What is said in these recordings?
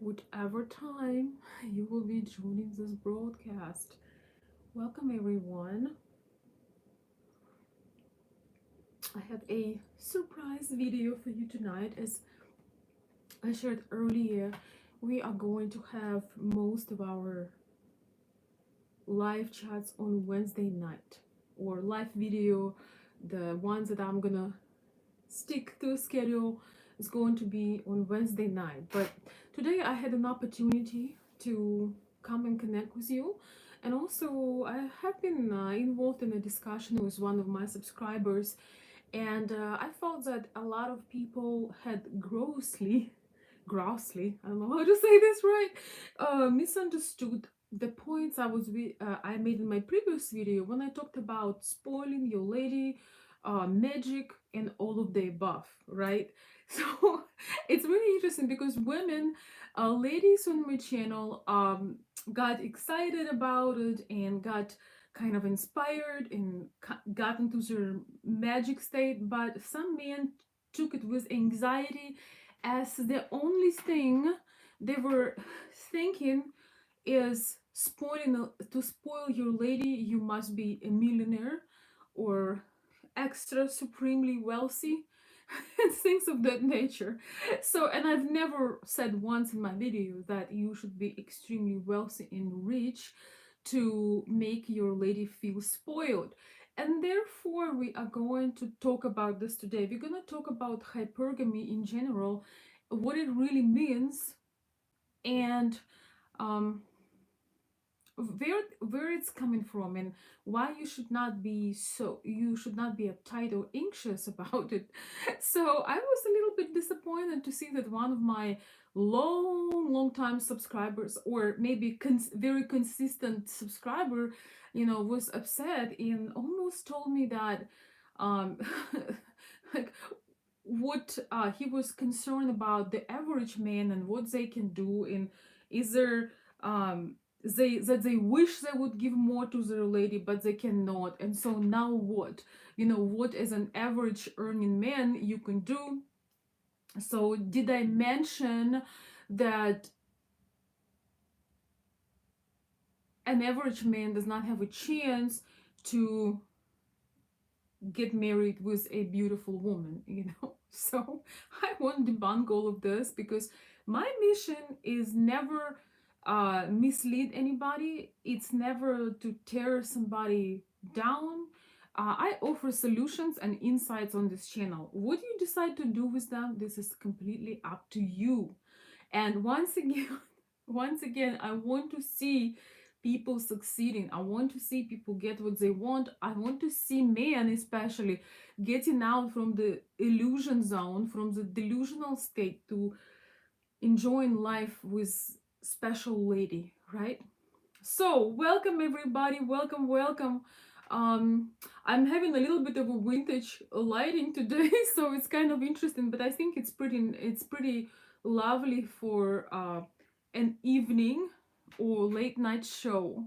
whatever time you will be joining this broadcast. Welcome, everyone. I have a surprise video for you tonight. As I shared earlier, we are going to have most of our live chats on Wednesday night, or live video. The ones that I'm gonna stick to schedule is going to be on Wednesday night. But today I had an opportunity to come and connect with you. And also, I have been involved in a discussion with one of my subscribers, and I felt that a lot of people had grossly, I don't know how to say this right, misunderstood the points I made in my previous video when I talked about spoiling your lady, magic, and all of the above, right? So it's really interesting because women, ladies on my channel, got excited about it and got kind of inspired and got into their magic state, but some men took it with anxiety, as the only thing they were thinking is to spoil your lady, you must be a millionaire or extra supremely wealthy and things of that nature. So, and I've never said once in my video that you should be extremely wealthy and rich to make your lady feel spoiled. And therefore, we are going to talk about this today. We're going to talk about hypergamy in general, what it really means, and um, where it's coming from, and why you should not be uptight or anxious about it. So I was a little bit disappointed to see that one of my long time subscribers, or maybe very consistent subscriber, was upset and almost told me that um like what he was concerned about the average man and what they can do, and is there they wish they would give more to their lady but they cannot, and so now what, what as an average earning man you can do. So did I mention that an average man does not have a chance to get married with a beautiful woman? So I want to debunk all of this, because my mission is never mislead anybody. It's never to tear somebody down. I offer solutions and insights on this channel. What you decide to do with them, this is completely up to you. And once again, once again, I want to see people succeeding. I want to see people get what they want. I want to see men, especially, getting out from the illusion zone, from the delusional state, to enjoying life with special lady, right? So welcome everybody, welcome. I'm having a little bit of a vintage lighting today, so it's kind of interesting, but I think it's pretty lovely for an evening or late night show.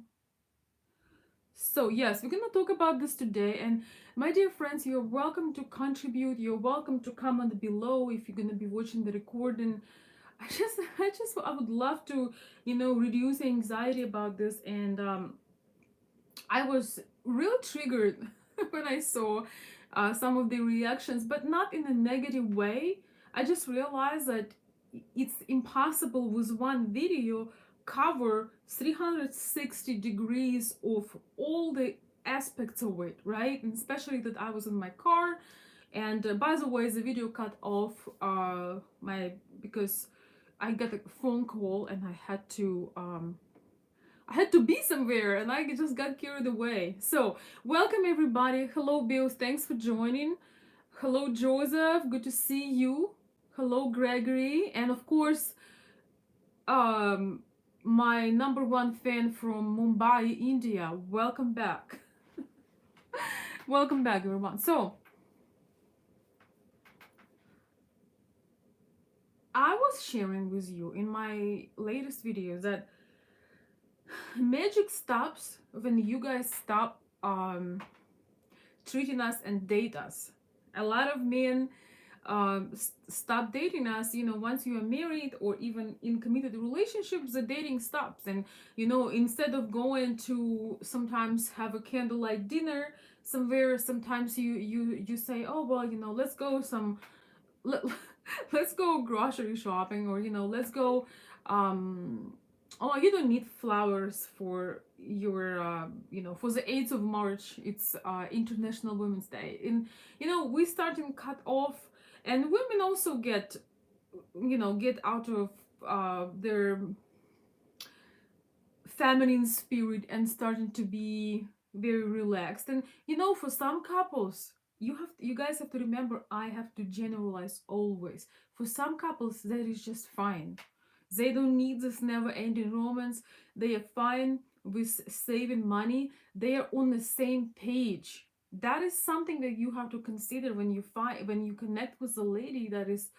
So yes, we're gonna talk about this today, and my dear friends, you're welcome to contribute. You're welcome to comment below if you're gonna be watching the recording. I would love to, reduce anxiety about this, and I was real triggered when I saw some of the reactions, but not in a negative way. I just realized that it's impossible with one video cover 360 degrees of all the aspects of it, right? And especially that I was in my car, and by the way, the video cut off because I got a phone call and I had to be somewhere and I just got carried away. So welcome everybody. Hello Bill, thanks for joining. Hello Joseph, good to see you. Hello Gregory, and of course my number one fan from Mumbai, India. Welcome back. Welcome back everyone. So I was sharing with you in my latest video that magic stops when you guys stop treating us and date us. A lot of men stop dating us. Once you are married or even in committed relationships, the dating stops. And instead of going to sometimes have a candlelight dinner somewhere, sometimes you say, oh well, let's go let, let's go grocery shopping, or let's go, um oh, you don't need flowers for your for the 8th of March. It's International Women's Day. And we start and cut off. And women also get out of their feminine spirit and starting to be very relaxed. And for some couples, you guys have to remember, I have to generalize always. For some couples, that is just fine. They don't need this never ending romance. They are fine with saving money. They are on the same page. That is something that you have to consider when you connect with a lady that is,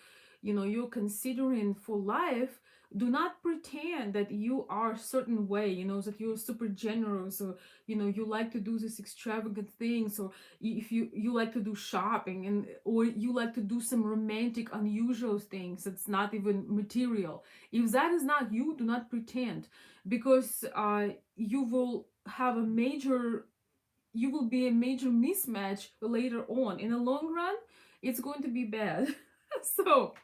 you're considering for life. Do not pretend that you are a certain way, that you're super generous, or you like to do these extravagant things, or if you like to do shopping, or you like to do some romantic unusual things that's not even material. If that is not you, do not pretend, because you will have you will be a major mismatch later on. In the long run, it's going to be bad. So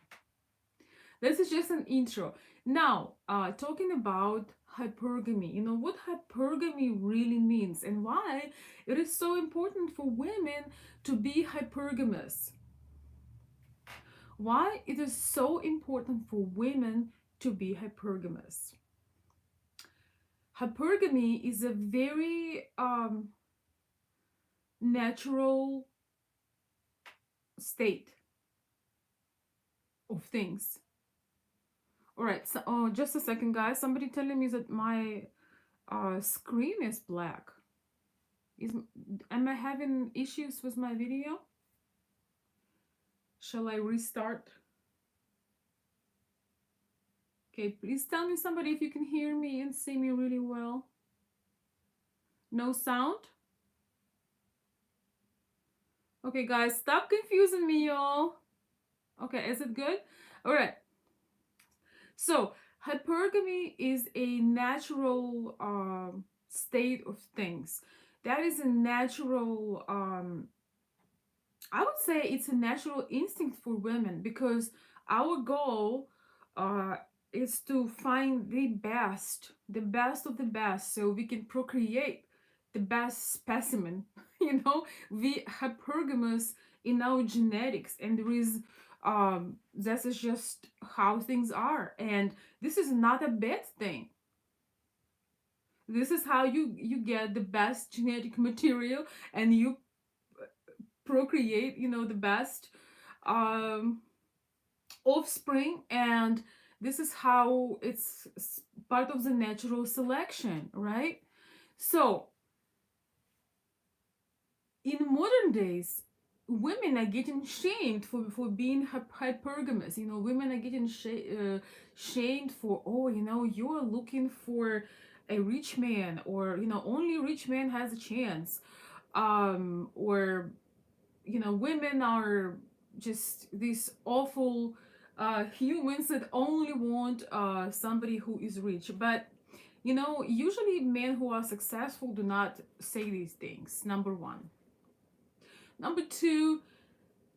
this is just an intro. Now, talking about hypergamy, what hypergamy really means and why it is so important for women to be hypergamous. Why it is so important for women to be hypergamous. Hypergamy is a very natural state of things. All right, so just a second, guys. Somebody telling me that my screen is black. Am I having issues with my video? Shall I restart? Okay, please tell me, somebody, if you can hear me and see me really well. No sound? Okay, guys, stop confusing me, y'all. Okay, is it good? All right. So, hypergamy is a natural state of things. That is a natural, I would say it's a natural instinct for women, because our goal uh, is to find the best of the best, so we can procreate the best specimen. We hypergamous in our genetics, and there is this is just how things are, and this is not a bad thing. This is how you get the best genetic material, and you procreate the best um offspring, and this is how it's part of the natural selection, right? So in modern days, women are getting shamed for being hypergamous. Women are getting shamed for, oh, you're looking for a rich man, or only rich man has a chance, or women are just these awful humans that only want somebody who is rich. But usually men who are successful do not say these things. Number one. Number two,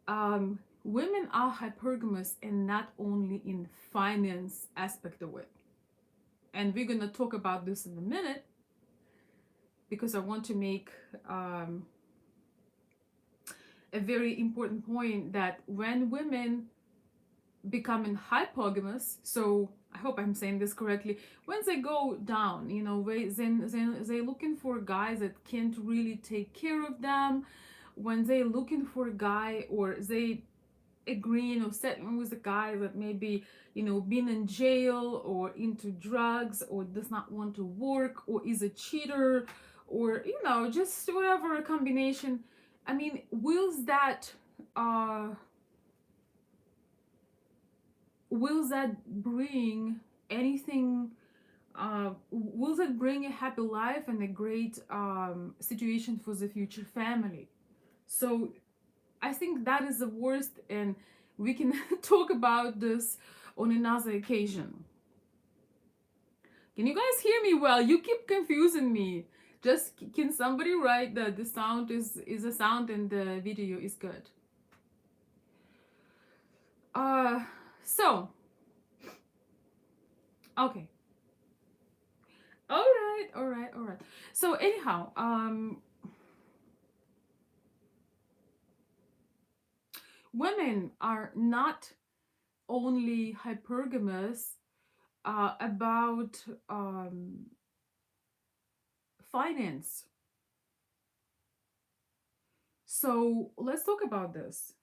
women are hypergamous, and not only in finance aspect of it. And we're gonna talk about this in a minute, because I want to make a very important point, that when women becoming hypogamous, so I hope I'm saying this correctly, when they go down, then they're looking for guys that can't really take care of them, when they're looking for a guy, or they agreeing or settling with a guy that maybe been in jail, or into drugs, or does not want to work, or is a cheater, or just whatever combination. I mean, will that bring anything, will that bring a happy life and a great situation for the future family? So I think that is the worst and we can talk about this on another occasion. Can you guys hear me well? You keep confusing me. Just can somebody write that the sound is a sound and the video is good? Uh so okay. All right. So anyhow, women are not only hypergamous about finance. So let's talk about this.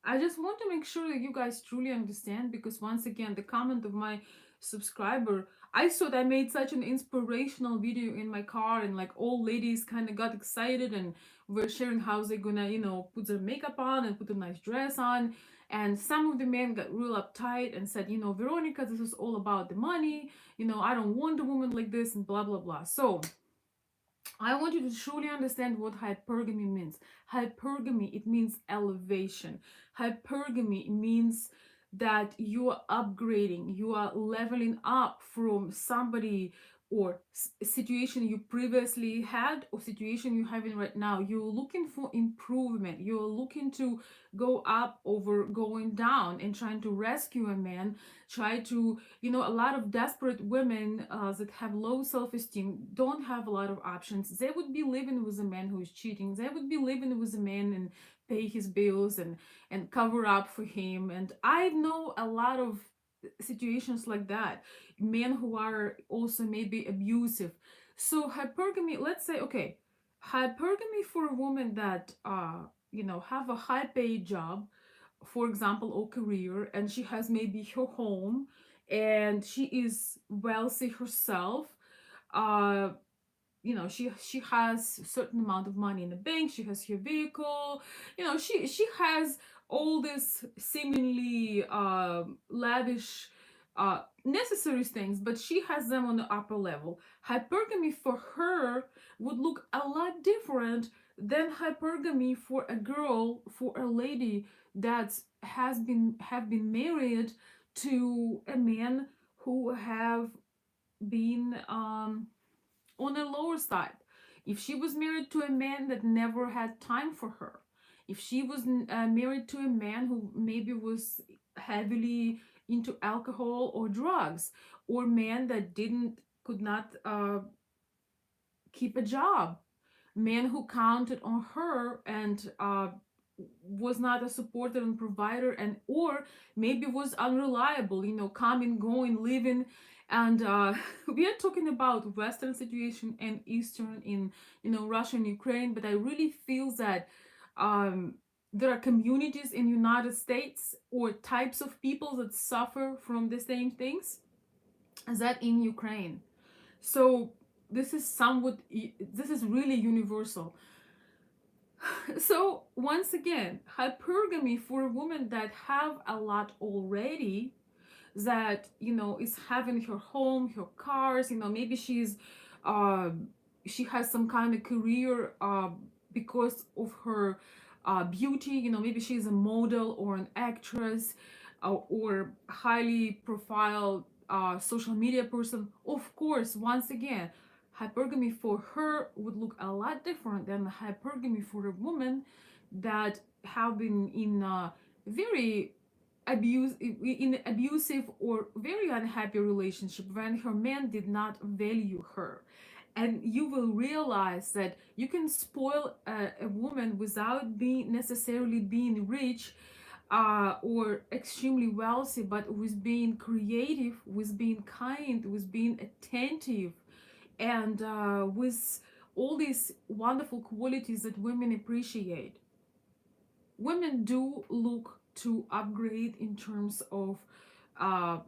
I just want to make sure that you guys truly understand, because once again, the comment of my subscriber, I thought I made such an inspirational video in my car, and like all ladies kind of got excited and were sharing how they're gonna, put their makeup on and put a nice dress on. And some of the men got real uptight and said, Veronika, this is all about the money. I don't want a woman like this and blah, blah, blah. So I want you to truly understand what hypergamy means. Hypergamy, it means elevation. Hypergamy means that you are upgrading, you are leveling up from somebody or situation you previously had or situation you're having right now. You're looking for improvement. You're looking to go up over going down and trying to rescue a man, try to, a lot of desperate women that have low self-esteem don't have a lot of options. They would be living with a man who is cheating. They would be living with a man and pay his bills and cover up for him. And I know a lot of situations like that, men who are also maybe abusive. So hypergamy, let's say, okay, hypergamy for a woman that have a high paid job, for example, or career, and she has maybe her home and she is wealthy herself. uh she has a certain amount of money in the bank, she has her vehicle, she has all this seemingly lavish necessary things, but she has them on the upper level. Hypergamy for her would look a lot different than hypergamy for a girl, for a lady that have been married to a man who have been on a lower side. If she was married to a man that never had time for her, if she was married to a man who maybe was heavily into alcohol or drugs, or man that didn't could not keep a job, man who counted on her and was not a supporter and provider, and or maybe was unreliable, coming, going, living. And we are talking about Western situation and Eastern in Russia and Ukraine, but I really feel that there are communities in United States or types of people that suffer from the same things as that in Ukraine. So this is really universal. So once again, hypergamy for a woman that have a lot already, that is having her home, her cars, maybe uh, she has some kind of career because of her beauty, maybe she's a model or an actress, or highly profiled social media person. Of course, once again, hypergamy for her would look a lot different than hypergamy for a woman that have been in a very abusive or very unhappy relationship when her man did not value her. And you will realize that you can spoil a woman without being necessarily being rich or extremely wealthy, but with being creative, with being kind, with being attentive, and with all these wonderful qualities that women appreciate. Women do look to upgrade in terms of uh,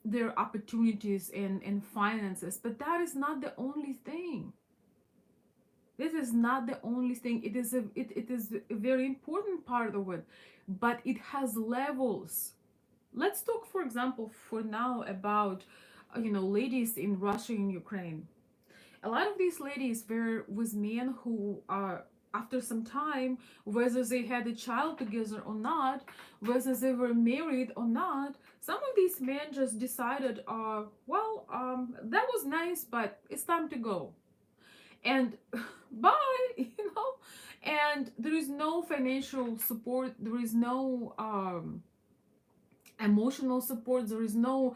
their opportunities and finances, but that is not the only thing. This is not the only thing. It is a very important part of it, but it has levels. Let's talk, for example, for now about ladies in Russia and Ukraine. A lot of these ladies were with men who are after some time, whether they had a child together or not, whether they were married or not, some of these men just decided, that was nice, but it's time to go. And bye, and there is no financial support, there is no emotional support, there is no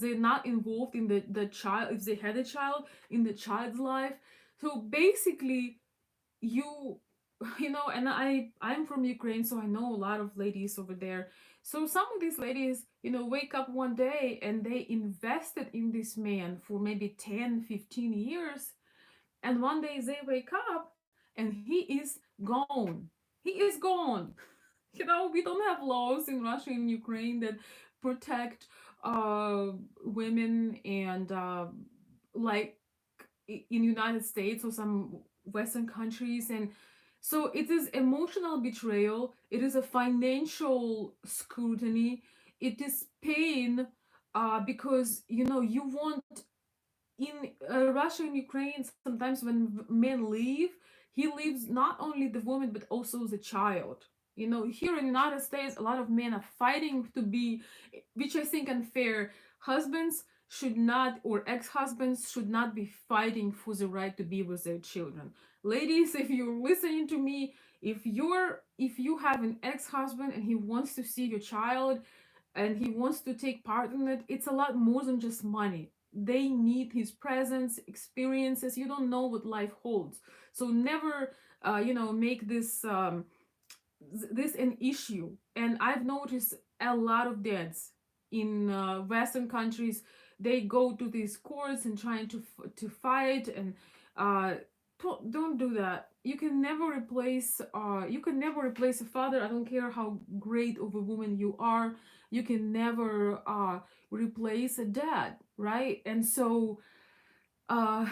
they're not involved in the child, if they had a child, in the child's life. So basically, you and I'm from Ukraine, so I know a lot of ladies over there. So some of these ladies, wake up one day and they invested in this man for maybe 10-15 years, and one day they wake up and he is gone. He is gone. We don't have laws in Russia and Ukraine that protect women, and like in United States or some Western countries. And so it is emotional betrayal, it is a financial scrutiny, it is pain, because you want, in Russia and Ukraine, sometimes when men leave, he leaves not only the woman but also the child. Here in the United States, a lot of men are fighting to be, which I think unfair. Husbands should not, or ex-husbands should not be fighting for the right to be with their children. Ladies, if you're listening to me, if you have an ex-husband and he wants to see your child and he wants to take part in it, it's a lot more than just money. They need his presence, experiences. You don't know what life holds. So never, make this an issue. And I've noticed a lot of dads in Western countries. They go to these courts and trying to fight, and uh, don't do that. You can never replace a father. I don't care how great of a woman you are. You can never replace a dad, right? And so uh,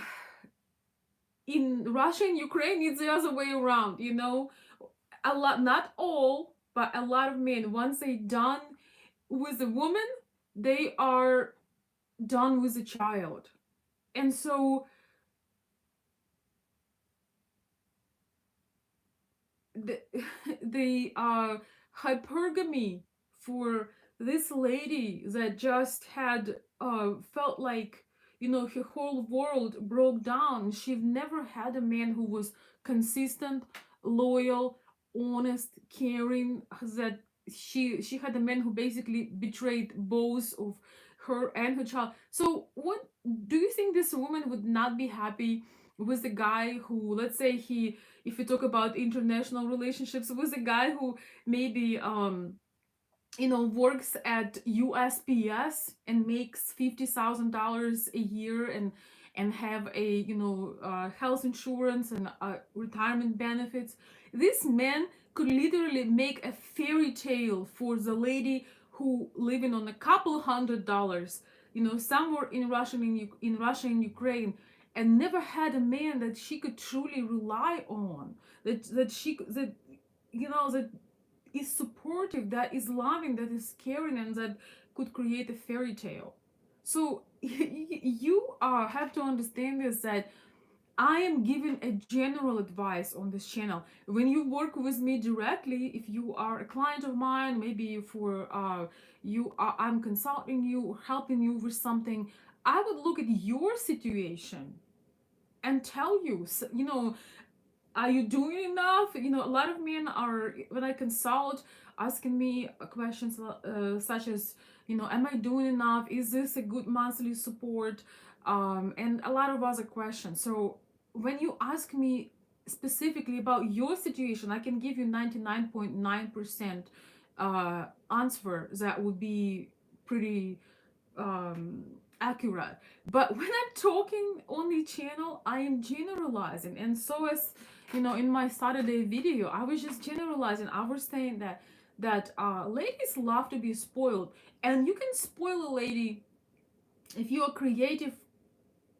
in Russia and Ukraine, it's the other way around. A lot, not all, but a lot of men, once they done with a woman, they are done with a child. And so the the hypergamy for this lady that just had felt like, her whole world broke down. She never had a man who was consistent, loyal, honest, caring. That she had a man who basically betrayed both of her and her child. So what do you think this woman would not be happy with the guy who, let's say, if you talk about international relationships, with a guy who maybe works at USPS and makes $50,000 a year, and have a health insurance and retirement benefits? This man could literally make a fairy tale for the lady who living on a couple $100, somewhere in Russia and Ukraine, and never had a man that she could truly rely on, that is supportive, that is loving, that is caring, and that could create a fairy tale. So you have to understand this, that I am giving a general advice on this channel. When you work with me directly, if you are a client of mine, maybe for I'm consulting you, helping you with something, I would look at your situation and tell you, are you doing enough? A lot of men are, when I consult, asking me questions such as, am I doing enough? Is this a good monthly support? And a lot of other questions. So when you ask me specifically about your situation, I can give you 99.9% answer that would be pretty accurate. But when I'm talking on the channel, I am generalizing. And so, as in my Saturday video, I was just generalizing. I was saying that ladies love to be spoiled, and you can spoil a lady if you are creative,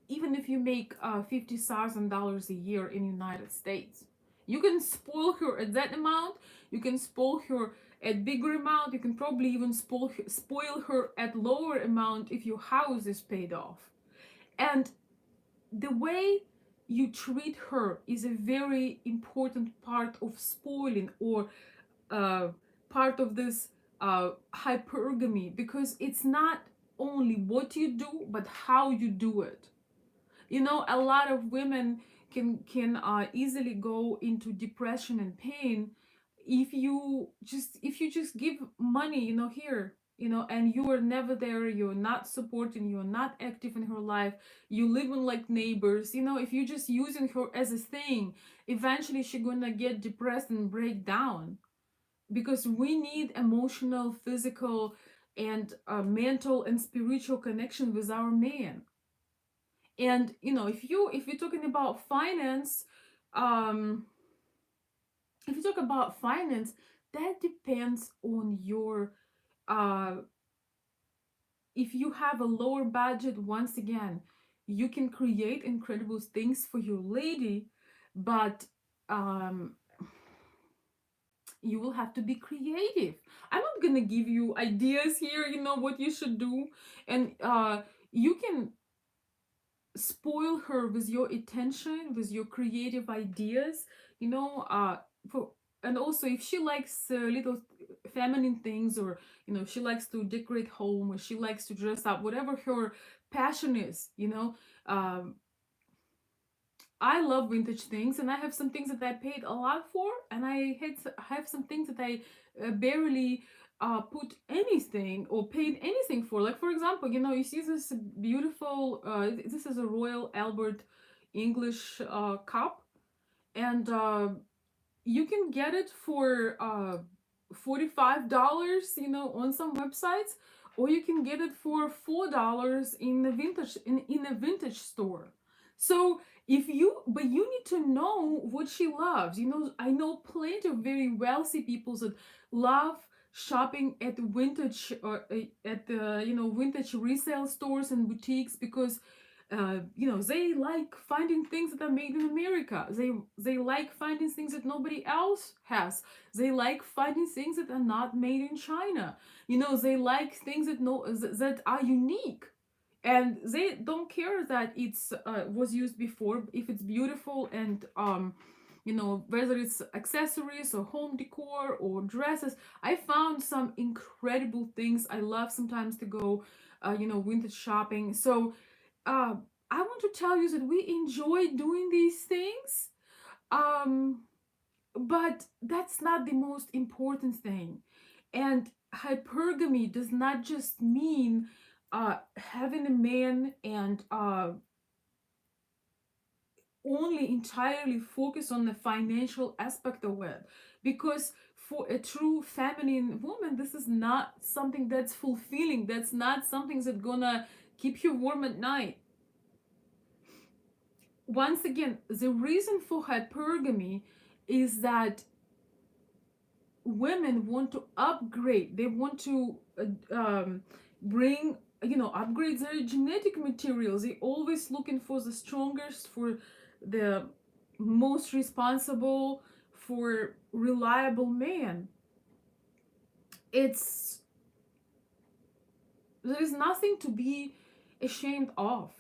even if you make $50,000 a year in the United States. You can spoil her at that amount. You can spoil her at bigger amount. You can probably even spoil her at lower amount if your house is paid off. And the way you treat her is a very important part of spoiling, or uh, part of this hypergamy, because it's not only what you do but how you do it. You know, a lot of women can easily go into depression and pain if you just give money, you know, here, you know, and you are never there, you're not supporting, you're not active in her life, you live in like neighbors, you know, if you're just using her as a thing, eventually she's gonna get depressed and break down, because we need emotional, physical, and mental and spiritual connection with our man. And you know, if you're talking about finance, um if you talk about finance, that depends on your uh if you have a lower budget, once again, you can create incredible things for your lady, but um you will have to be creative. I'm not gonna give you ideas here, you know, what you should do. And you can spoil her with your attention, with your creative ideas, you know, for and also if she likes little feminine things, or you know, she likes to decorate home, or she likes to dress up, whatever her passion is, you know. um, I love vintage things, and I have some things that I paid a lot for, and have some things that I barely put anything or paid anything for. Like for example, you know, you see this beautiful. This is a Royal Albert English cup, and you can get it for $45, you know, on some websites, or you can get it for $4 in a vintage store. So if you but you need to know what she loves. You know, I know plenty of very wealthy people that love shopping at vintage, or at the, you know, vintage resale stores and boutiques, because you know, they like finding things that are made in America. They like finding things that nobody else has. They like finding things that are not made in China. You know, they like things that are unique, and they don't care that it's was used before, if it's beautiful. And you know, whether it's accessories or home decor or dresses, I found some incredible things. I love sometimes to go you know, vintage shopping. So uh, I want to tell you that we enjoy doing these things, um, but that's not the most important thing. And hypergamy does not just mean having a man and only entirely focus on the financial aspect of it, because for a true feminine woman, this is not something that's fulfilling. That's not something that's gonna keep you warm at night. Once again, the reason for hypergamy is that women want to upgrade. They want to bring, you know, upgrade their genetic materials. They always looking for the strongest, for the most responsible, for reliable man. It's There is nothing to be ashamed of.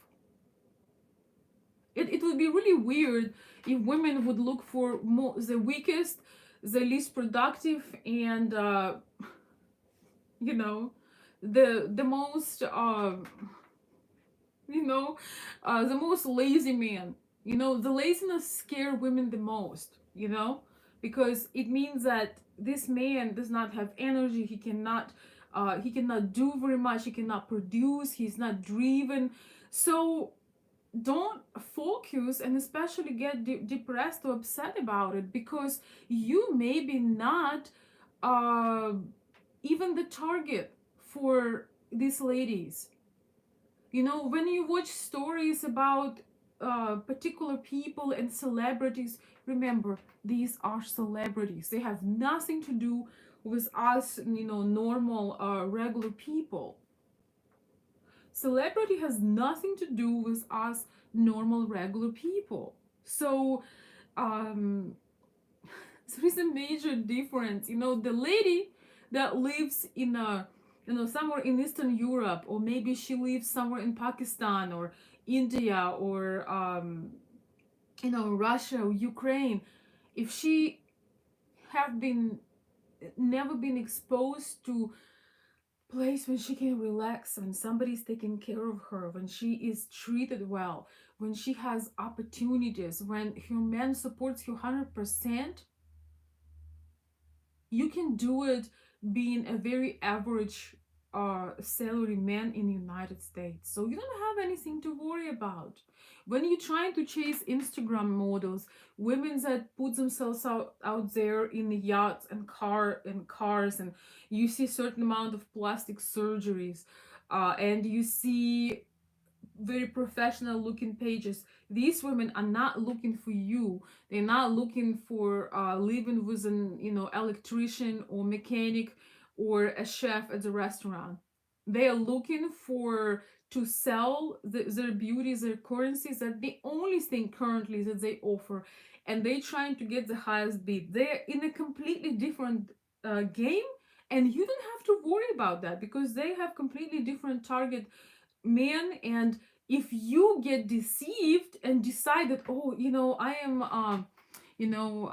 It would be really weird if women would look for the weakest, the least productive, and you know, the most you know, the most lazy man. You know, the laziness scare women the most. You know, because it means that this man does not have energy. He cannot do very much. He cannot produce. He's not driven. So don't focus, and especially get depressed or upset about it, because you maybe not uh, even the target for these ladies. You know, when you watch stories about particular people and celebrities, remember, these are celebrities. They have nothing to do with us, you know, normal regular people. Celebrity has nothing to do with us normal regular people. So um there is a major difference. You know, the lady that lives in a, you know, somewhere in Eastern Europe, or maybe she lives somewhere in Pakistan or India, or Russia or Ukraine, if she have been never been exposed to place when she can relax, when somebody's taking care of her, when she is treated well, when she has opportunities, when her man supports you 100%, you can do it being a very average salary man in the United States. So you don't have anything to worry about. When you're trying to chase Instagram models, women that put themselves out there in the yachts and cars, and you see certain amount of plastic surgeries, and you see very professional looking pages. These women are not looking for you. They're not looking for living with an electrician or mechanic or a chef at the restaurant. They are looking for to sell their beauties, their currencies. That the only thing currently that they offer, and they trying to get the highest bid. They're in a completely different game, and you don't have to worry about that because they have completely different target man. And if you get deceived and decide that, oh, I am you know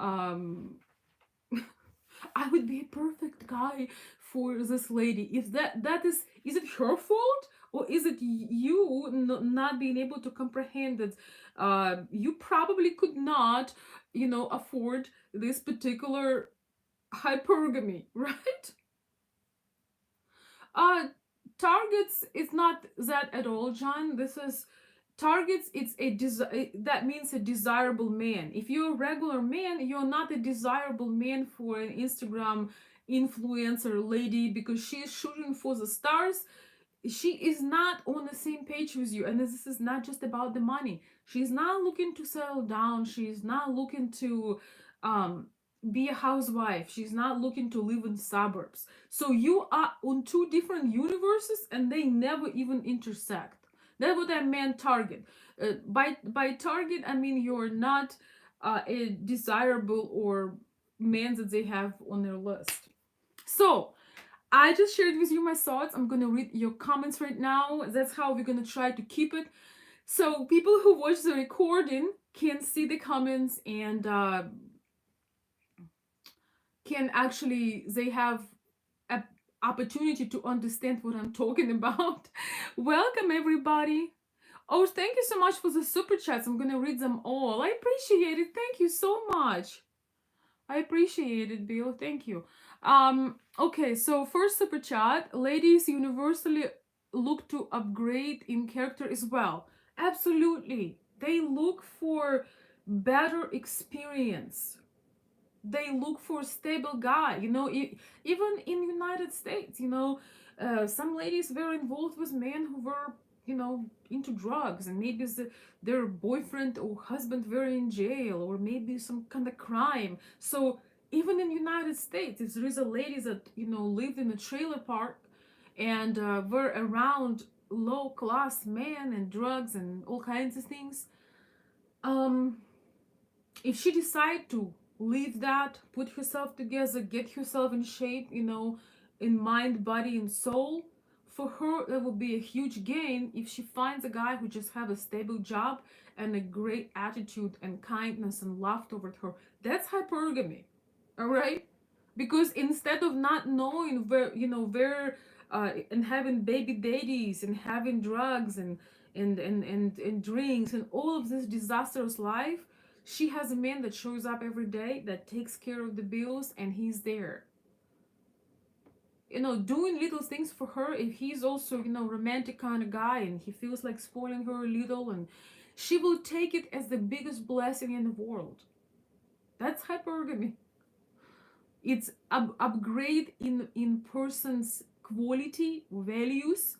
I would be a perfect guy for this lady, if that is it her fault, or is it you not being able to comprehend that you probably could not afford this particular hypergamy, right? Uh, targets is not that at all, John. This is targets. It's that means a desirable man. If you're a regular man, you're not a desirable man for an Instagram influencer lady because she's shooting for the stars. She is not on the same page with you, and this is not just about the money. She's not looking to settle down. She's not looking to um be a housewife. She's not looking to live in suburbs. So you are on two different universes and they never even intersect. That's what I meant target. By target I mean you're not a desirable or man that they have on their list. So I just shared with you my thoughts. I'm gonna read your comments right now. That's how we're gonna try to keep it. So people who watch the recording can see the comments and can actually they have a opportunity to understand what I'm talking about. Welcome everybody. Oh, thank you so much for the super chats. I'm gonna read them all. I appreciate it. Thank you so much. I appreciate it, Bill. Thank you. Okay, so first super chat. Ladies universally look to upgrade in character as well. Absolutely. They look for better experience. They look for a stable guy. Even in United States, some ladies were involved with men who were into drugs, and maybe their boyfriend or husband were in jail, or maybe some kind of crime. So even in United States, if there is a lady that lived in a trailer park and were around low class men and drugs and all kinds of things, um if she decide to leave that, put herself together, get herself in shape, in mind, body, and soul, for her that will be a huge gain if she finds a guy who just have a stable job and a great attitude and kindness and love toward her. That's hypergamy, all right? Because instead of not knowing where and having baby daddies and having drugs and drinks and all of this disastrous life, she has a man that shows up every day, that takes care of the bills, and he's there. Doing little things for her. If he's also, romantic kind of guy and he feels like spoiling her a little, and she will take it as the biggest blessing in the world. That's hypergamy. It's upgrade in person's quality, values,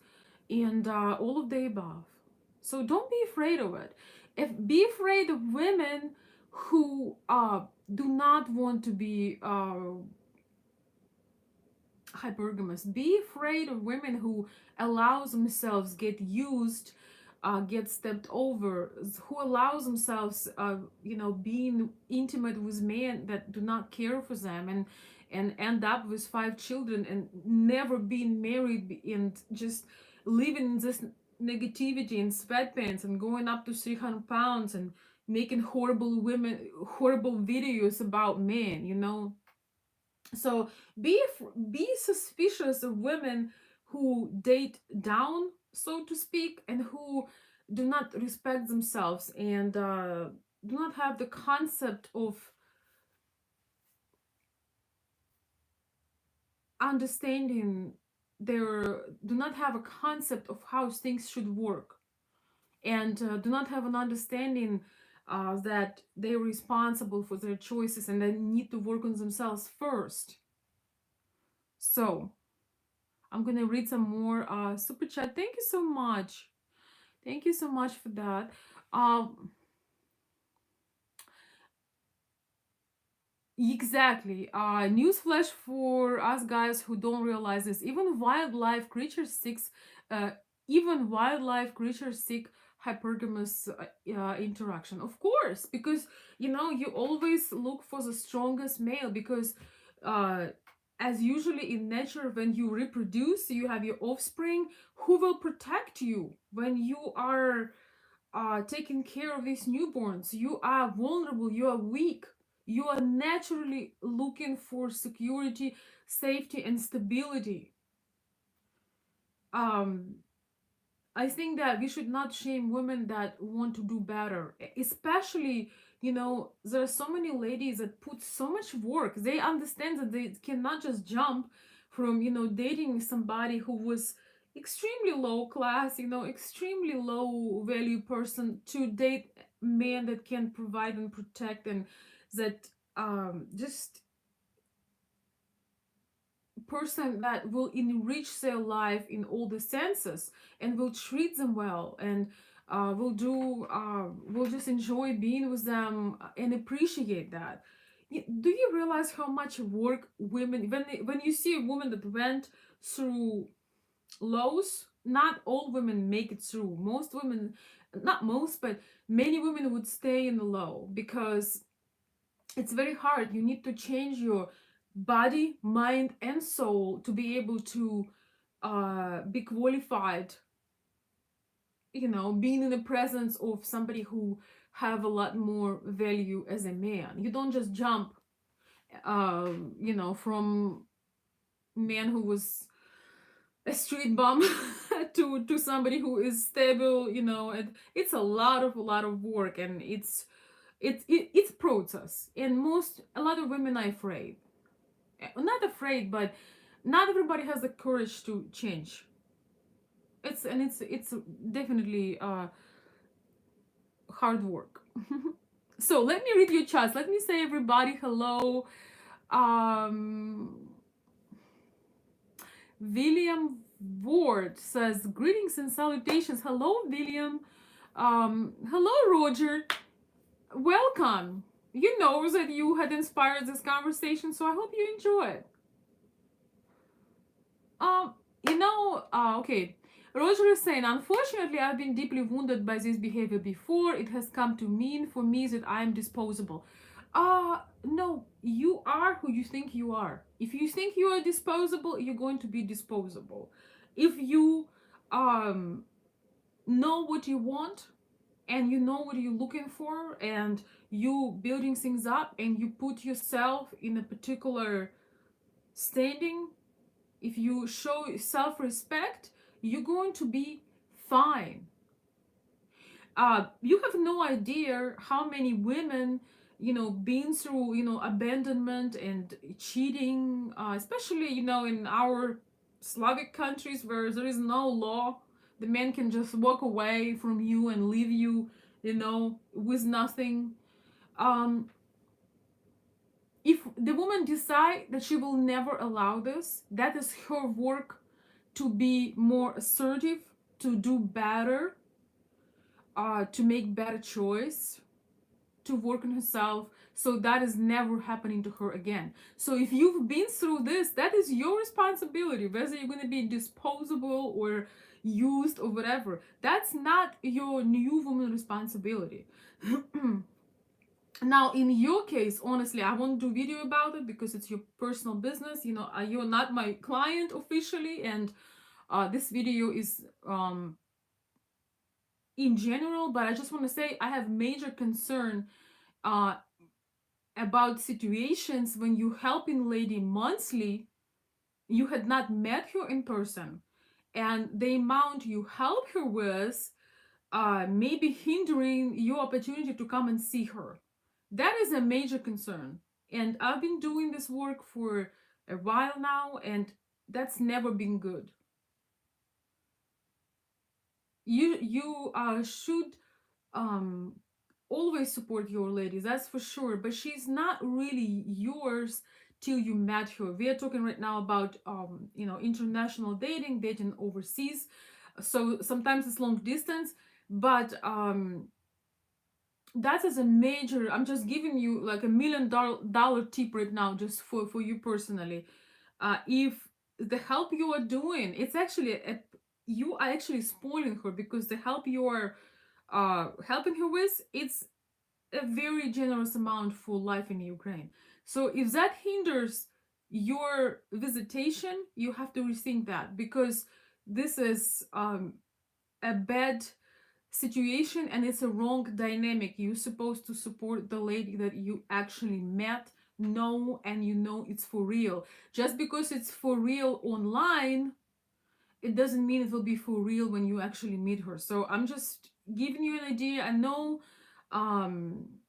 and all of the above. So don't be afraid of it. Be afraid of women who do not want to be hypergamous. Be afraid of women who allow themselves get used, get stepped over, who allows themselves being intimate with men that do not care for them, and end up with 5 children and never being married, and just living in this negativity and sweatpants and going up to 300 pounds and making horrible videos about men, you know. So be suspicious of women who date down, so to speak, and who do not respect themselves, and do not have the concept of understanding their do not have a concept of how things should work, and do not have an understanding that they're responsible for their choices and they need to work on themselves first. So I'm gonna read some more super chat. Thank you so much. Thank you so much for that. Exactly. Newsflash for us guys who don't realize this. Uh, even wildlife creatures seek hypergamous interaction. Of course, because you know you always look for the strongest male because, uh, as usually in nature, when you reproduce, you have your offspring who will protect you when you are taking care of these newborns. You are vulnerable, you are weak, you are naturally looking for security, safety, and stability. um I think that we should not shame women that want to do better, especially, you know, there are so many ladies that put so much work. They understand that they cannot just jump from, you know, dating somebody who was extremely low class, you know, extremely low value person, to date men that can provide and protect, and that just person that will enrich their life in all the senses and will treat them well, and will just enjoy being with them and appreciate that. Do you realize how much work women, when you see a woman that went through lows, not all women make it through. Most women, not most, but many women would stay in the low because it's very hard. You need to change your body, mind, and soul to be able to be qualified, you know, being in the presence of somebody who have a lot more value as a man. You don't just jump, you know, from man who was a street bum to somebody who is stable, you know. And it's a lot of work, and it's process, and a lot of women are afraid. Not afraid, but not everybody has the courage to change. It's definitely hard work. So let me read your chats. Let me say everybody hello. um William Ward says greetings and salutations. Hello, William. Hello, Roger. Welcome. You know that you had inspired this conversation, so I hope you enjoy it. Um, okay. Roger is saying, unfortunately, I've been deeply wounded by this behavior before. It has come to mean for me that I am disposable. No, you are who you think you are. If you think you are disposable, you're going to be disposable. If you um know what you want, and you know what you're looking for, and you building things up, and you put yourself in a particular standing, if you show self-respect, you're going to be fine. You have no idea how many women, you know, been through, you know, abandonment and cheating, especially, you know, in our Slavic countries where there is no law. The man can just walk away from you and leave you, you know, with nothing. um if the woman decide that she will never allow this, that is her work to be more assertive, to do better, to make better choice, to work on herself, so that is never happening to her again. So if you've been through this, that is your responsibility, whether you're going to be disposable or used or whatever. That's not your new woman responsibility. Now, in your case, honestly, I won't do video about it because it's your personal business. You know, you're not my client officially, and this video is in general, but I just want to say I have major concern uh, about situations when you helping lady monthly, you had not met her in person, and the amount you help her with maybe hindering your opportunity to come and see her. That is a major concern. And I've been doing this work for a while now, and that's never been good. You should um always support your lady, that's for sure, but she's not really yours till you met her. We are talking right now about international dating overseas, so sometimes it's long distance, but that is a major, I'm just giving you like $1 million tip right now, just for you personally. If the help you are doing, it's actually you are actually spoiling her, because the help you are helping her with, it's a very generous amount for life in Ukraine. So if that hinders your visitation, you have to rethink that, because this is a bad situation and it's a wrong dynamic. You're supposed to support the lady that you actually met, know, and you know it's for real. Just because it's for real online, it doesn't mean it will be for real when you actually meet her. So I'm just giving you an idea. I know um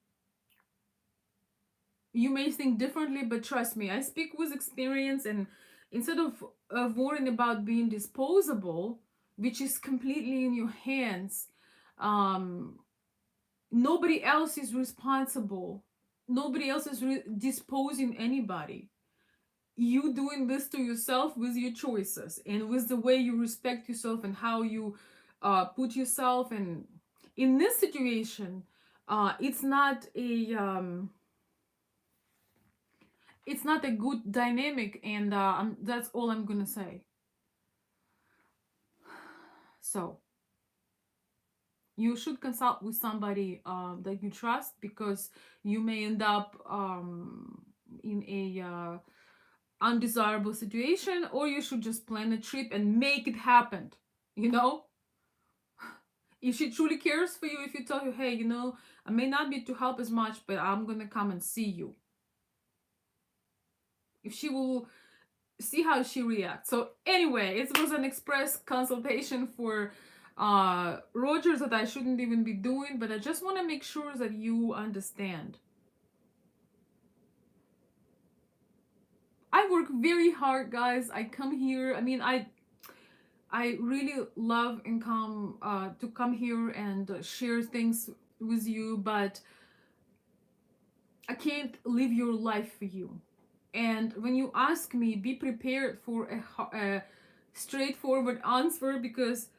you may think differently, but trust me, I speak with experience. And instead of worrying about being disposable, which is completely in your hands, um nobody else is responsible, nobody else is disposing anybody. You doing this to yourself with your choices and with the way you respect yourself and how you put yourself in this situation. It's not a good dynamic, and that's all I'm gonna say. So you should consult with somebody that you trust, because you may end up in a undesirable situation, or you should just plan a trip and make it happen. You know, if she truly cares for you, if you tell her, hey, I may not be to help as much, but I'm gonna come and see you. If she will see how she reacts. So anyway, it was an express consultation for Rogers that I shouldn't even be doing, but I just want to make sure that you understand. I work very hard, guys. I come here. I mean, I really love and come to come here and share things with you, but I can't live your life for you. And when you ask me, be prepared for a straightforward answer, because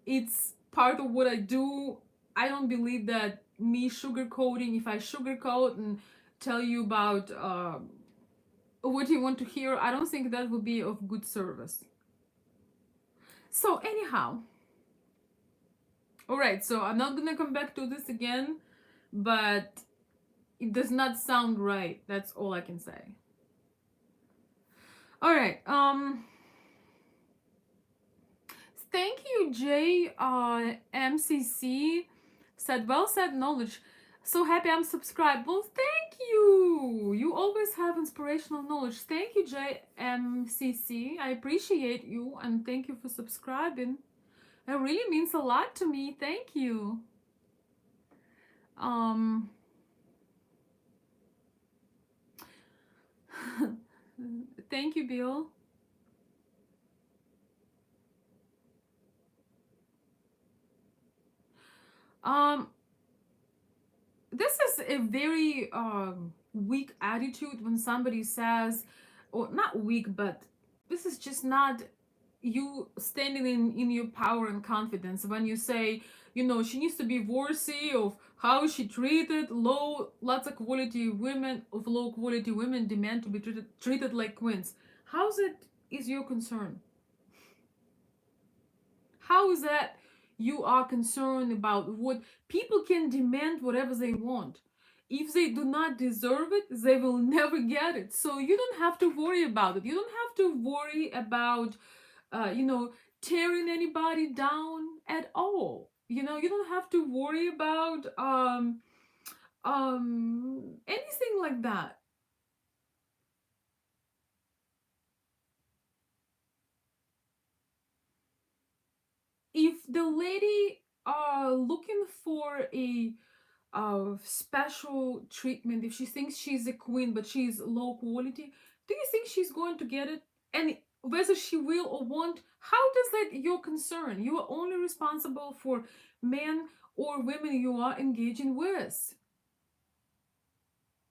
it's part of what I do. I don't believe that me sugarcoating, if I sugarcoat and tell you about what you want to hear, I don't think that would be of good service. So anyhow, all right, so I'm not gonna come back to this again, but it does not sound right. That's all I can say. All right, thank you, Jay. MCC said, well said, knowledge. So happy I'm subscribed. Well, thank you. You always have inspirational knowledge. Thank you, Jay MCC. I appreciate you, and thank you for subscribing. It really means a lot to me. Thank you. Thank you, Bill. This is a very weak attitude when somebody says, or not weak, but this is just not you standing in your power and confidence when you say, she needs to be worthy of how she treated lots of low quality women demand to be treated like queens. How's it is your concern? How is that you are concerned about what people can demand whatever they want? If they do not deserve it, they will never get it. So you don't have to worry about it. You don't have to worry about, tearing anybody down at all. You don't have to worry about anything like that. If the lady looking for a special treatment, if she thinks she's a queen but she's low quality, do you think she's going to get it? And whether she will or won't, how does that your concern? You are only responsible for men or women you are engaging with,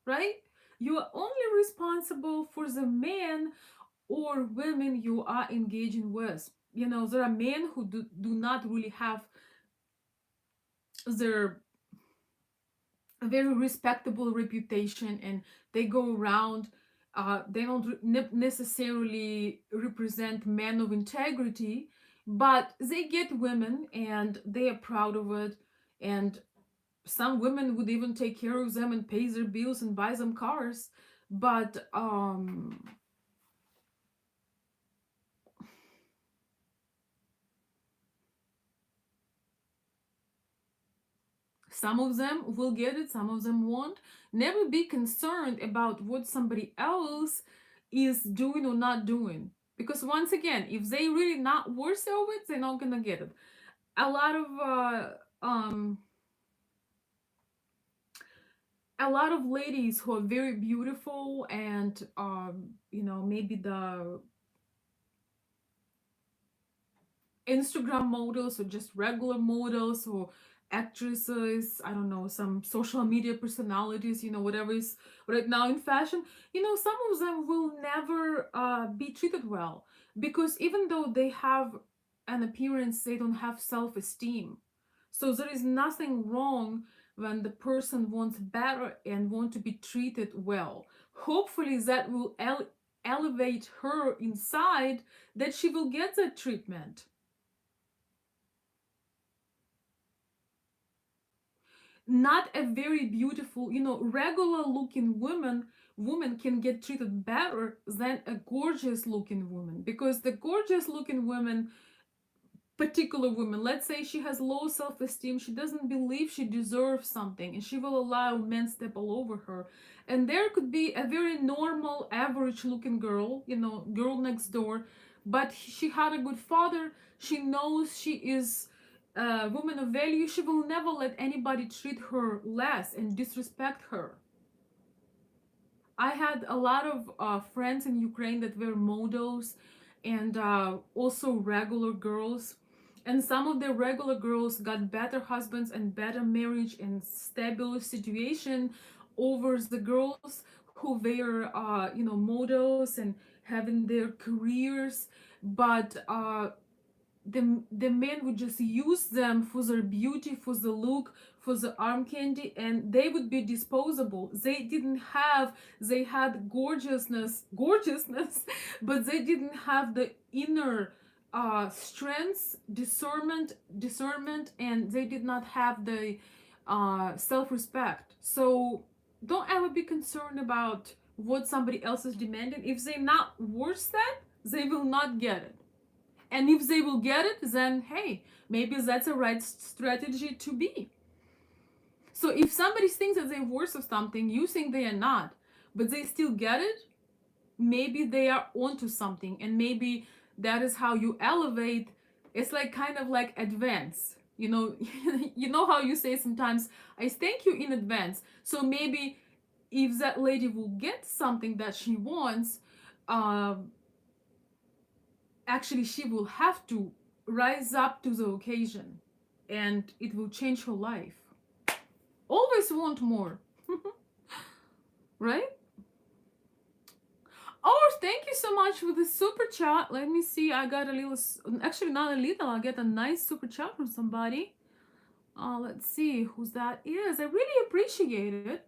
right? You are only responsible for the men or women you are engaging with. There are men who do not really have their a very respectable reputation, and they go around, they don't necessarily represent men of integrity, but they get women and they are proud of it. And some women would even take care of them and pay their bills and buy them cars. But some of them will get it, some of them won't. Never be concerned about what somebody else is doing or not doing. Because once again, if they really not worthy of it, they're not gonna get it. A lot of a lot of ladies who are very beautiful and maybe the Instagram models or just regular models or actresses, I don't know, some social media personalities, whatever is right now in fashion, some of them will never be treated well, because even though they have an appearance, they don't have self esteem. So there is nothing wrong when the person wants better and want to be treated well. Hopefully, that will elevate her inside, that she will get that treatment. Not a very beautiful, regular looking woman can get treated better than a gorgeous looking woman, because the gorgeous looking woman, particular woman, let's say she has low self-esteem, she doesn't believe she deserves something, and she will allow men step all over her. And there could be a very normal average looking girl, girl next door, but she had a good father, she knows she is a woman of value, she will never let anybody treat her less and disrespect her. I had a lot of friends in Ukraine that were models, and also regular girls. And some of the regular girls got better husbands and better marriage and stable situation over the girls who were, models and having their careers. But the men would just use them for their beauty, for the look, for the arm candy, and they would be disposable. They had gorgeousness, but they didn't have the inner strength, discernment, and they did not have the self-respect. So don't ever be concerned about what somebody else is demanding. If they're not worth that, they will not get it. And if they will get it, then hey, maybe that's a right strategy to be. So if somebody thinks that they're worth of something, you think they are not, but they still get it, maybe they are onto something, and maybe that is how you elevate. It's like kind of like advance. You know how you say sometimes, I thank you in advance. So maybe if that lady will get something that she wants, uh, actually she will have to rise up to the occasion, and it will change her life. Always want more. Right? Oh, thank you so much for the super chat. Let me see, I got a little, actually not a little, I get a nice super chat from somebody. Let's see who's that is. I really appreciate it.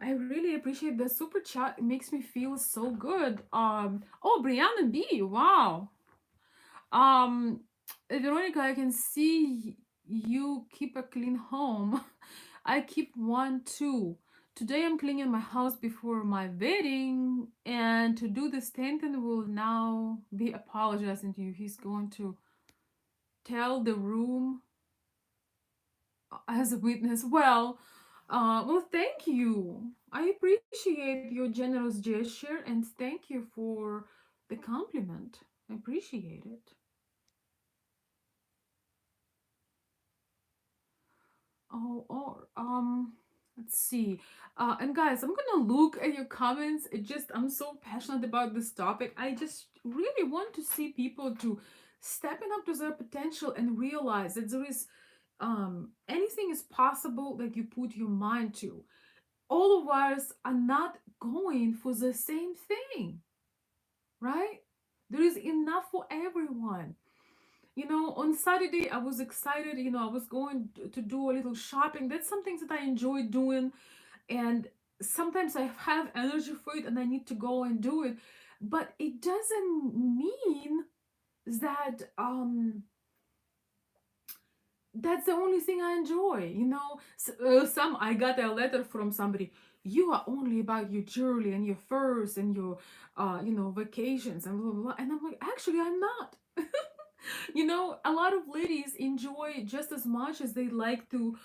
I really appreciate the super chat. It makes me feel so good. Oh, Brianna B, wow. Um, Veronika, I can see you keep a clean home. I keep one too. Today I'm cleaning my house before my wedding, and to do this, Stanton will now be apologizing to you. He's going to tell the room as a witness. Well, thank you. I appreciate your generous gesture and thank you for the compliment. I appreciate it. Let's see. And guys, I'm gonna look at your comments. I'm so passionate about this topic. I just really want to see people to stepping up to their potential and realize that there is anything is possible that you put your mind to. All of us are not going for the same thing, right? There is enough for everyone. On Saturday, I was excited. I was going to do a little shopping. That's something that I enjoy doing. And sometimes I have energy for it and I need to go and do it. But it doesn't mean that that's the only thing I enjoy. Some I got a letter from somebody. You are only about your jewelry and your furs and your, vacations and blah blah blah. And I'm like, actually, I'm not. A lot of ladies enjoy just as much as they like to,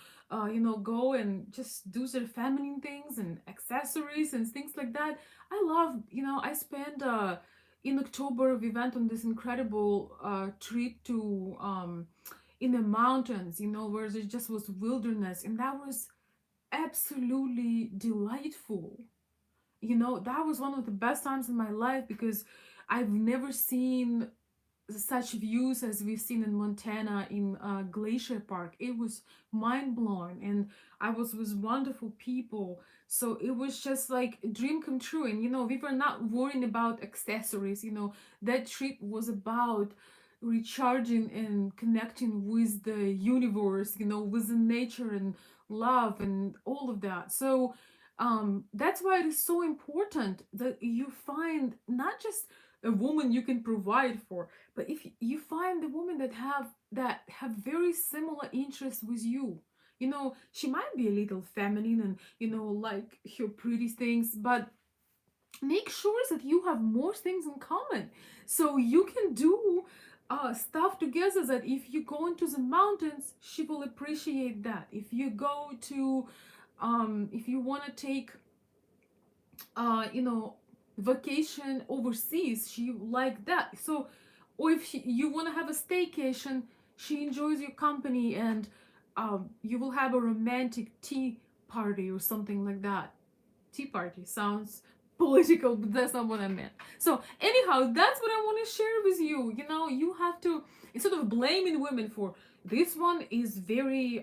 go and just do their feminine things and accessories and things like that. I love, I spent in October we went on this incredible trip to in the mountains, where there just was wilderness, and that was absolutely delightful. That was one of the best times in my life because I've never seen such views as we've seen in Montana in Glacier Park. It was mind blowing, and I was with wonderful people. So it was just like a dream come true. And we were not worrying about accessories. That trip was about recharging and connecting with the universe. With the nature and love and all of that. So that's why it is so important that you find not just a woman you can provide for, but if you find the women that have very similar interests with you. She might be a little feminine and like her pretty things, but make sure that you have more things in common so you can do stuff together. That if you go into the mountains, she will appreciate that. If you go to if you want to take uh you know vacation overseas, she like that. So, or if you want to have a staycation, she enjoys your company, and you will have a romantic tea party or something like that. Tea party sounds political, but that's not what I meant. So anyhow, that's what I want to share with you. You have to, instead of blaming women for this one is very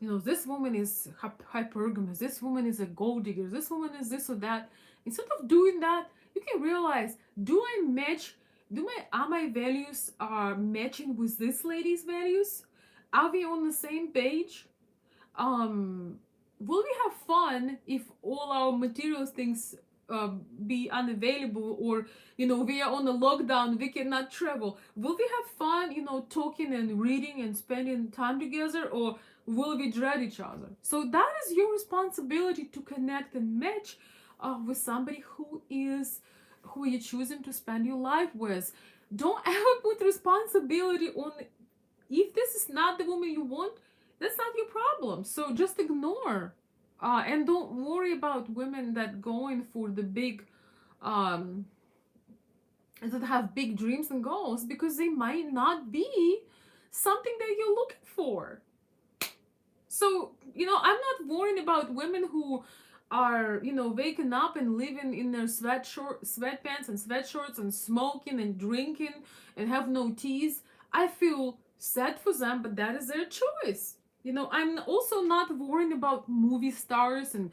this woman is hypergamous, this woman is a gold digger, this woman is this or that. Instead of doing that, you can realize, are my values are matching with this lady's values? Are we on the same page? um will we have fun if all our material things be unavailable, or we are on a lockdown, we cannot travel? Will we have fun, talking and reading and spending time together, or will we dread each other? So that is your responsibility to connect and match with somebody who you're choosing to spend your life with. Don't ever put responsibility on, if this is not the woman you want, that's not your problem. So just ignore. And don't worry about women that going for the big, um, that have big dreams and goals, because they might not be something that you're looking for. So, I'm not worrying about women who are, waking up and living in their sweatpants and sweatshirts and smoking and drinking and have no teas. I feel sad for them, but that is their choice. I'm also not worrying about movie stars and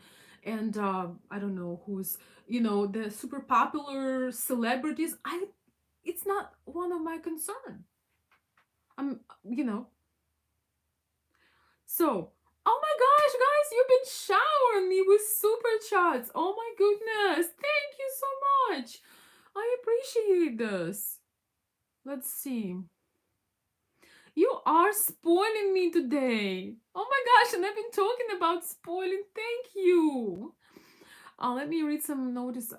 I don't know who's, the super popular celebrities. It's not one of my concern. I'm, you know, So, oh my gosh, guys, you've been showering me with super chats. Oh my goodness. Thank you so much. I appreciate this. Let's see. You are spoiling me today. Oh my gosh, and I've been talking about spoiling. Thank you. Let me read some notice.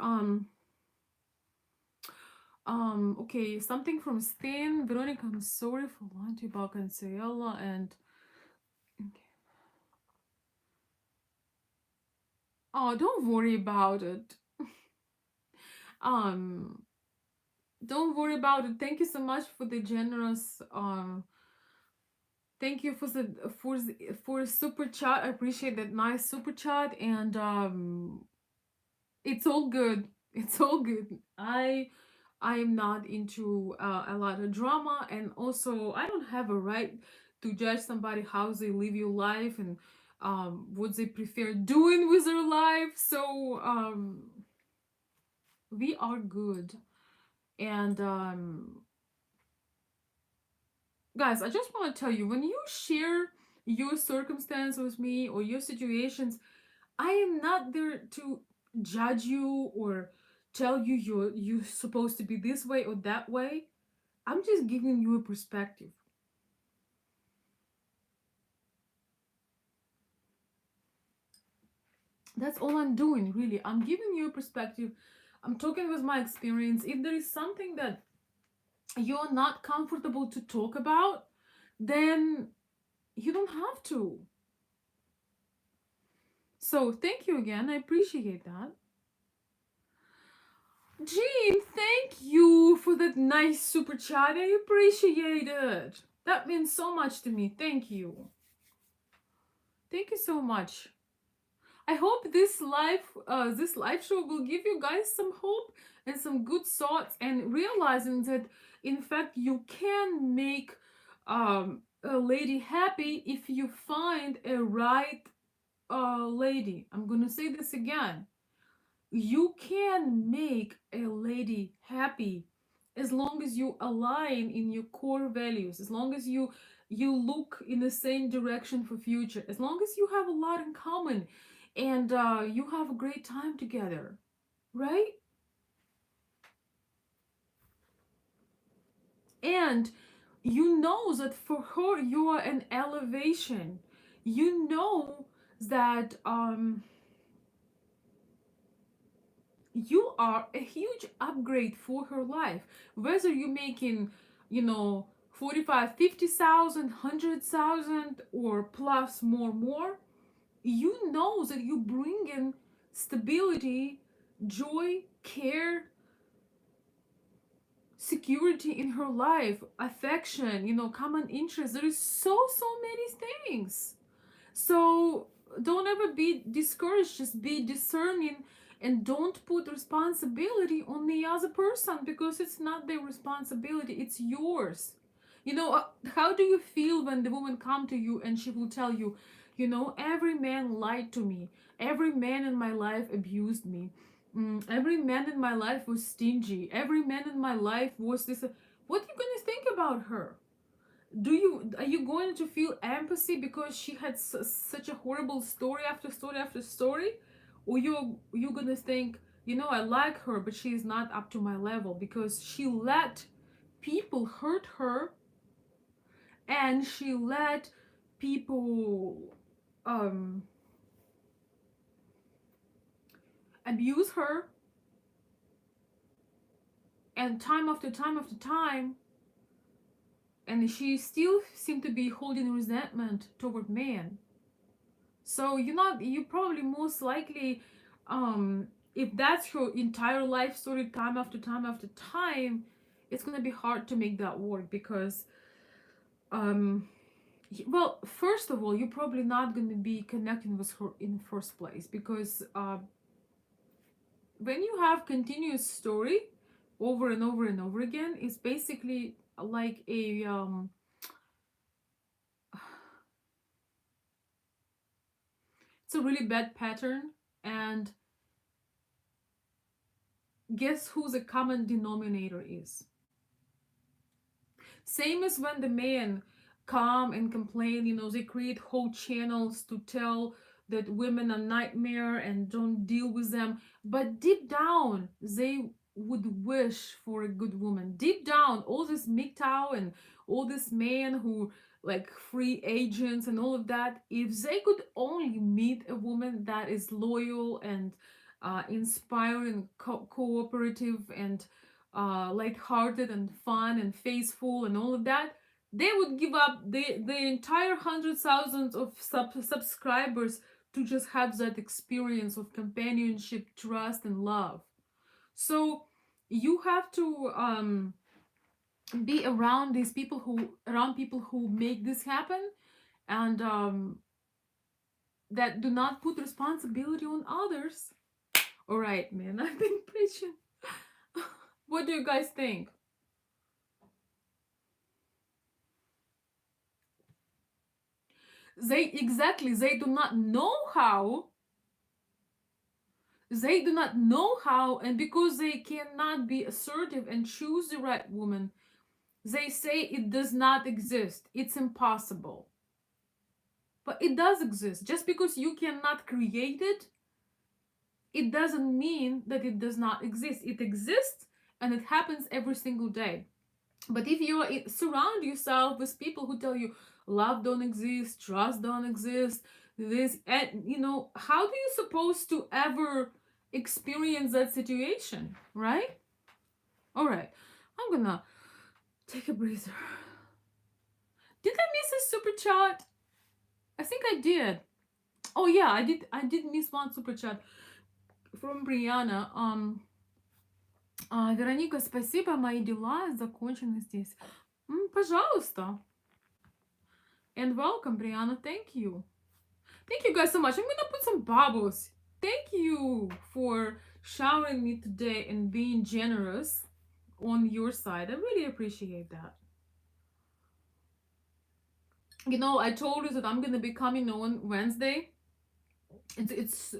Okay, something from Stan. Veronika, I'm sorry for lying to you about Cancela and okay. Oh, don't worry about it. Um, don't worry about it. Thank you so much for the generous thank you for super chat. I appreciate that nice super chat and it's all good. It's all good. I'm not into a lot of drama, and also I don't have a right to judge somebody how they live your life and what they prefer doing with their life. So we are good. And guys, I just want to tell you, when you share your circumstance with me or your situations, I am not there to judge you or tell you you're supposed to be this way or that way. I'm just giving you a perspective. That's all I'm doing, really. I'm giving you a perspective. I'm talking with my experience. If there is something that you're not comfortable to talk about, then you don't have to. So thank you again. I appreciate that. Jean, thank you for that nice super chat. I appreciate it. That means so much to me. Thank you. Thank you so much. I hope this live show will give you guys some hope and some good thoughts, and realizing that in fact you can make a lady happy if you find a right lady. I'm gonna say this again. You can make a lady happy as long as you align in your core values, as long as you look in the same direction for future, as long as you have a lot in common and you have a great time together, right? And you know that for her you are an elevation. You know that you are a huge upgrade for her life, whether you're making, you know, 45, 50,000, 100,000 or plus more. You know that you bring in stability, joy, care, security in her life, affection, you know, common interests. There is so many things. So don't ever be discouraged, just be discerning, and don't put responsibility on the other person, because it's not their responsibility, it's yours. You know, how do you feel when the woman come to you and she will tell you, you know, every man lied to me, every man in my life abused me, every man in my life was stingy, every man in my life was this. What are you going to think about her? Are you going to feel empathy because she had such a horrible story after story after story, or you're gonna think, you know, I like her but she is not up to my level because she let people hurt her, and she let people um abuse her, and time after time after time, and she still seemed to be holding resentment toward man. So you probably most likely, if that's your entire life story, time after time after time, it's gonna be hard to make that work because, um, well, first of all, you're probably not gonna be connecting with her in the first place because when you have continuous story over and over and over again, it's basically like it's a really bad pattern. And guess who the common denominator is? Same as when the men come and complain, you know, they create whole channels to tell that women are nightmare and don't deal with them. But deep down, they would wish for a good woman. Deep down, all this MGTOW and all this men who like free agents and all of that, if they could only meet a woman that is loyal and inspiring, cooperative, and lighthearted and fun and faithful and all of that, they would give up the entire hundreds thousands of subscribers to just have that experience of companionship, trust, and love. So you have to be around these people who make this happen, and that do not put responsibility on others. All right, man, I've been preaching. What do you guys think? They do not know how. They do not know how, and because they cannot be assertive and choose the right woman, they say it does not exist. It's impossible. But it does exist. Just because you cannot create it, it doesn't mean that it does not exist. It exists, and it happens every single day. But if you surround yourself with people who tell you love don't exist, trust don't exist, this, and how do you supposed to ever experience that situation, right? All right, I'm gonna take a breather. Did I miss a super chat? I think I did. Oh yeah, I did miss one super chat from Brianna. Вероника, спасибо, мои дела закончены здесь. Пожалуйста. And welcome, Brianna. Thank you. Thank you guys so much. I'm gonna put some bubbles. Thank you for showering me today and being generous on your side. I really appreciate that. I told you that I'm gonna be coming on Wednesday. It's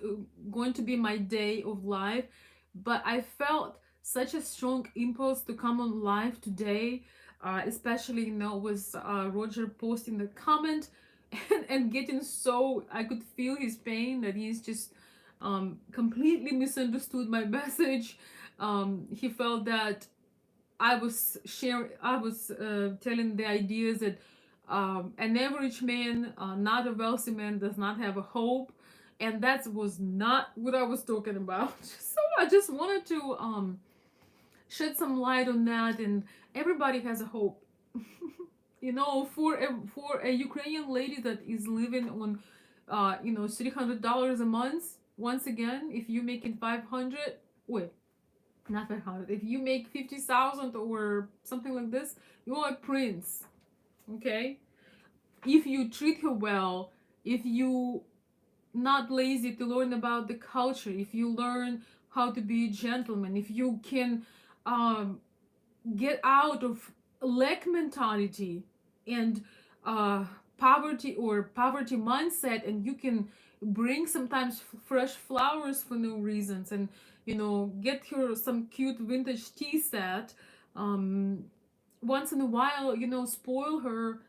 going to be my day of live, but I felt such a strong impulse to come on live today, especially with Roger posting the comment and getting so, I could feel his pain that he's just completely misunderstood my message. He felt that I was telling the ideas that an average man, not a wealthy man, does not have a hope, and that was not what I was talking about. So I just wanted to shed some light on that, and everybody has a hope. For a Ukrainian lady that is living on $300 a month. Once again, if you're making 500, wait, not 500, if you make 50,000 or something like this, you're a prince. Okay, if you treat her well, if you not lazy to learn about the culture, if you learn how to be a gentleman, if you can get out of lack mentality and poverty mindset, and you can bring sometimes fresh flowers for no reasons, and get her some cute vintage tea set once in a while, spoil her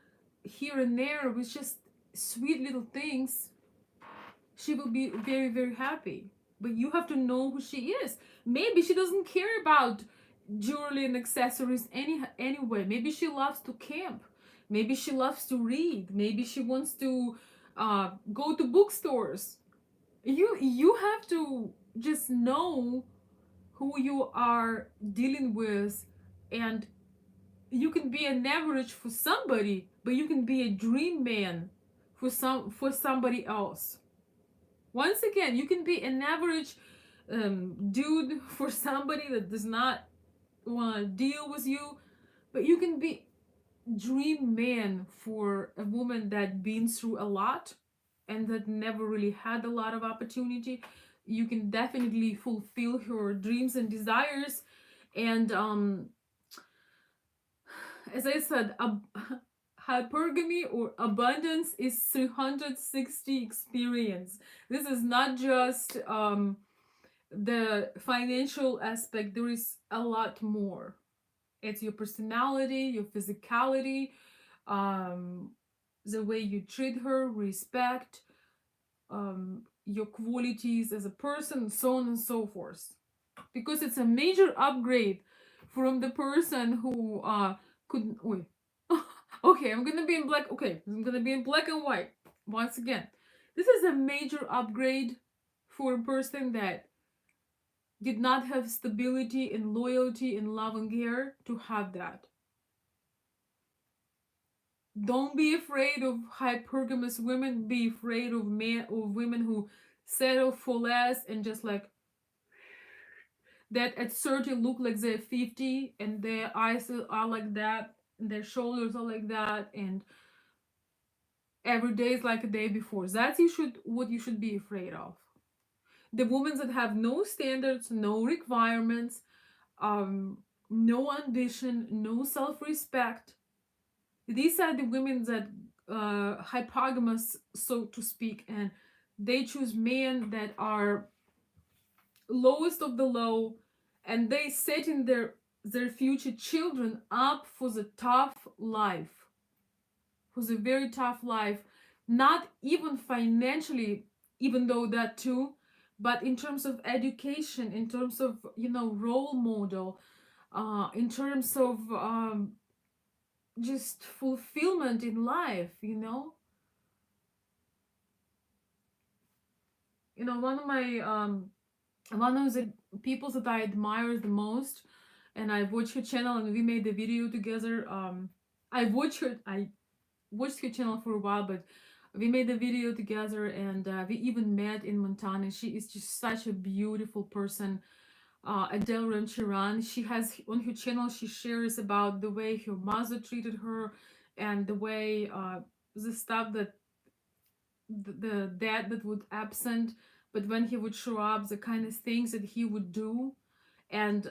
here and there with just sweet little things, she will be very, very happy. But you have to know who she is. Maybe she doesn't care about jewelry and accessories anyway. Maybe she loves to camp. Maybe she loves to read. Maybe she wants to go to bookstores. You have to just know who you are dealing with, and you can be an average for somebody, but you can be a dream man for somebody else. Once again, you can be an average dude for somebody that does not want to deal with you, but you can be dream man for a woman that been through a lot and that never really had a lot of opportunity. You can definitely fulfill her dreams and desires. And as I said, hypergamy or abundance is 360 experience. This is not just the financial aspect. There is a lot more. It's your personality, your physicality, the way you treat her, respect, your qualities as a person, so on and so forth. Because it's a major upgrade from the person who couldn't. Wait. Okay, I'm gonna be in black. Okay, I'm gonna be in black and white once again. This is a major upgrade for a person that did not have stability and loyalty and love and care to have that. Don't be afraid of hypergamous women. Be afraid of men, of women who settle for less and just like that at 30 look like they're 50 and their eyes are like that and their shoulders are like that and every day is like a day before. That's what you should be afraid of. The women that have no standards, no requirements, um, no ambition, no self-respect. These are the women that hypergamous, so to speak, and they choose men that are lowest of the low, and they setting their future children up for the tough life, for the very tough life, not even financially, even though that too, but in terms of education, in terms of role model, in terms of just fulfillment in life. One of my one of the people that I admire the most, and I watch her channel, and we made a video together. I watched her channel for a while, but we made a video together, and we even met in Montana. She is just such a beautiful person. Adele Ranchiran. She has on her channel, she shares about the way her mother treated her and the way the stuff that the dad that would absent, but when he would show up, the kind of things that he would do. And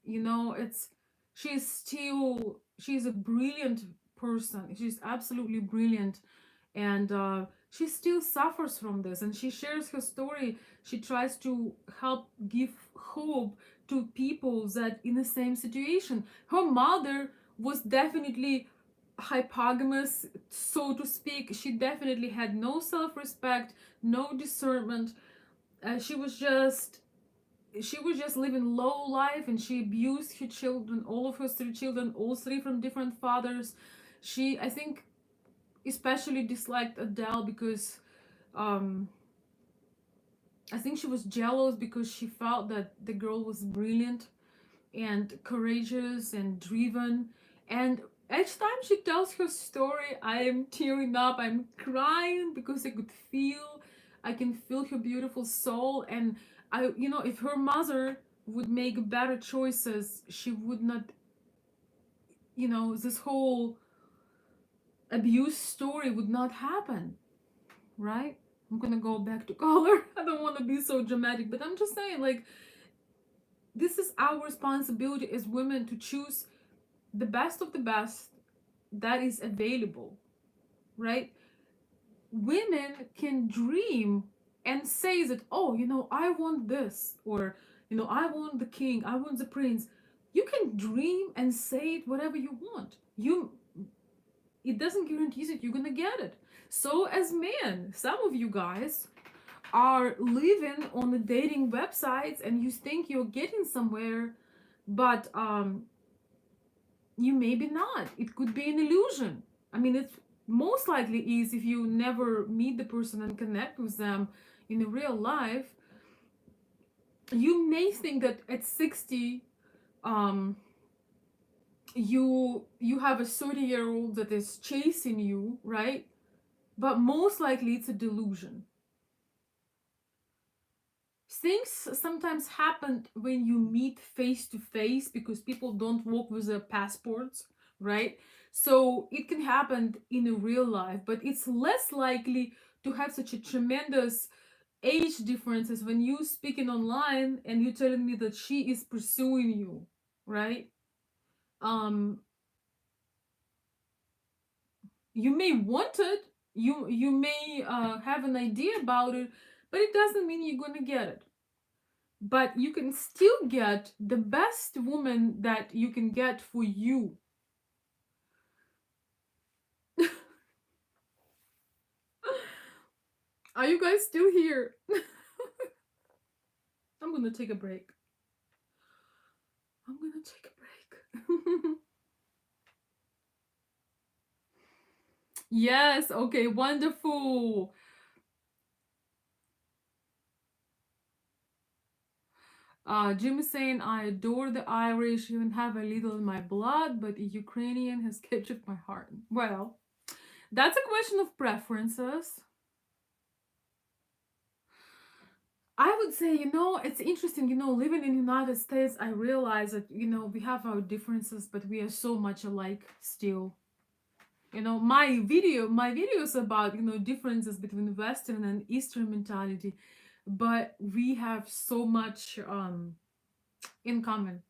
it's she's a brilliant person. She's absolutely brilliant, and she still suffers from this, and she shares her story. She tries to help give hope to people that in the same situation. Her mother was definitely hypogamous, so to speak. She definitely had no self-respect, no discernment. She was just living low life, and she abused her children, all of her three children, all three from different fathers. She, I think, especially disliked Adele because um I think she was jealous because she felt that the girl was brilliant and courageous and driven. And each time she tells her story, I am tearing up, I'm crying because I can feel her beautiful soul. And if her mother would make better choices, she would not, this whole abuse story would not happen, right? I'm gonna go back to color. I don't want to be so dramatic, but I'm just saying, like, this is our responsibility as women to choose the best of the best that is available, right? Women can dream and say that, oh, I want this, or, I want the king, I want the prince. You can dream and say it whatever you want. It doesn't guarantee that you're gonna get it. So as men, some of you guys are living on the dating websites and you think you're getting somewhere, but you maybe not. It could be an illusion. I mean, it most likely is if you never meet the person and connect with them in a real life. You may think that at 60 um you have a 30-year-old that is chasing you, right? But most likely it's a delusion. Things sometimes happen when you meet face to face because people don't walk with their passports, right? So it can happen in a real life, but it's less likely to have such a tremendous age differences when you speaking online and you telling me that she is pursuing you, right? um you may want it, you may have an idea about it, but it doesn't mean you're gonna get it. But you can still get the best woman that you can get for you. Are you guys still here? I'm gonna take a break. I'm gonna take a break. Yes, okay, wonderful. Jim is saying, I adore the Irish, even have a little in my blood, but the Ukrainian has captured my heart. Well, that's a question of preferences. I would say, it's interesting, living in the United States, I realize that, we have our differences, but we are so much alike still. My videos about, differences between Western and Eastern mentality, but we have so much in common.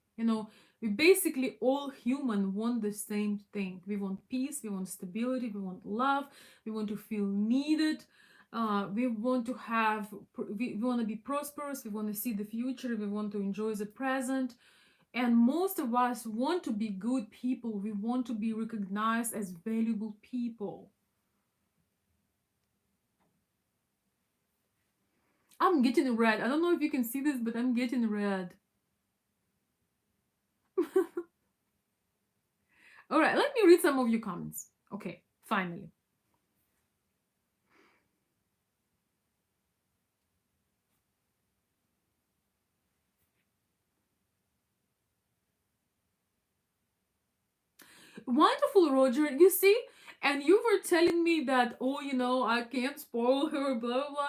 We basically all human want the same thing. We want peace, we want stability, we want love, we want to feel needed. We want to we want to be prosperous, we want to see the future, we want to enjoy the present. And most of us want to be good people. We want to be recognized as valuable people. I'm getting red. I don't know if you can see this, but I'm getting red. All right, let me read some of your comments. Okay, finally. Wonderful, Roger. You see, and you were telling me that, oh, I can't spoil her, blah, blah.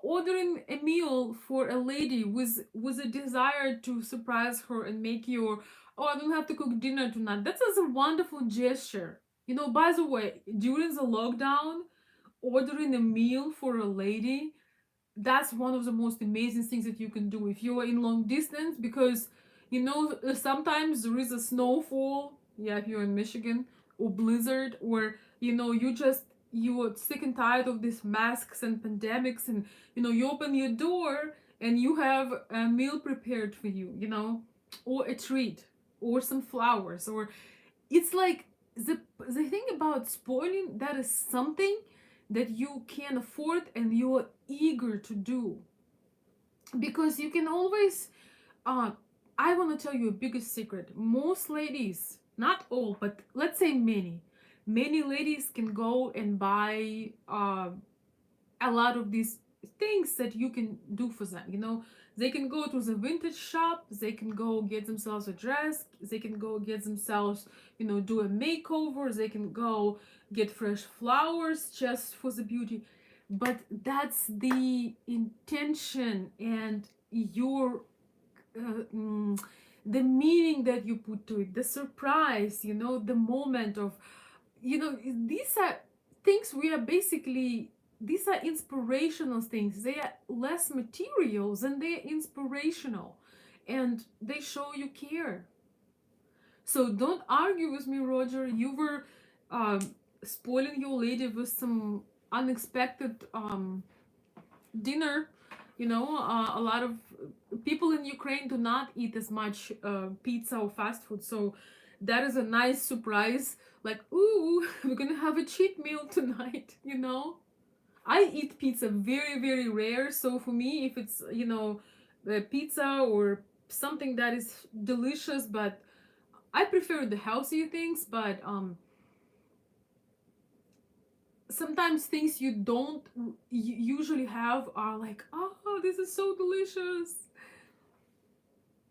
Ordering a meal for a lady with a desire to surprise her and make your, oh, I don't have to cook dinner tonight. That's a wonderful gesture. By the way, during the lockdown, ordering a meal for a lady, that's one of the most amazing things that you can do if you're in long distance, because sometimes there is a snowfall, yeah, if you're in Michigan, or blizzard, or you're sick and tired of these masks and pandemics, and you open your door and you have a meal prepared for you, or a treat, or some flowers, or it's like the thing about spoiling, that is something that you can afford and you're eager to do, because you can always uh I want to tell you a biggest secret. Most ladies, not all, but let's say many ladies can go and buy a lot of these things that you can do for them. They can go to the vintage shop, they can go get themselves a dress, they can go get themselves, do a makeover, they can go get fresh flowers just for the beauty. But that's the intention and your uh, mm, the meaning that you put to it, the surprise, the moment of, these are things we are basically, these are inspirational things. They are less material than they're inspirational, and they show you care. So don't argue with me, Roger. You were um, spoiling your lady with some unexpected dinner. A lot of people in Ukraine do not eat as much pizza or fast food, so that is a nice surprise. Like, ooh, we're gonna have a cheat meal tonight. I eat pizza very, very rare, so for me, if it's pizza or something that is delicious, but I prefer the healthy things. But sometimes things you don't usually have are like, oh, this is so delicious.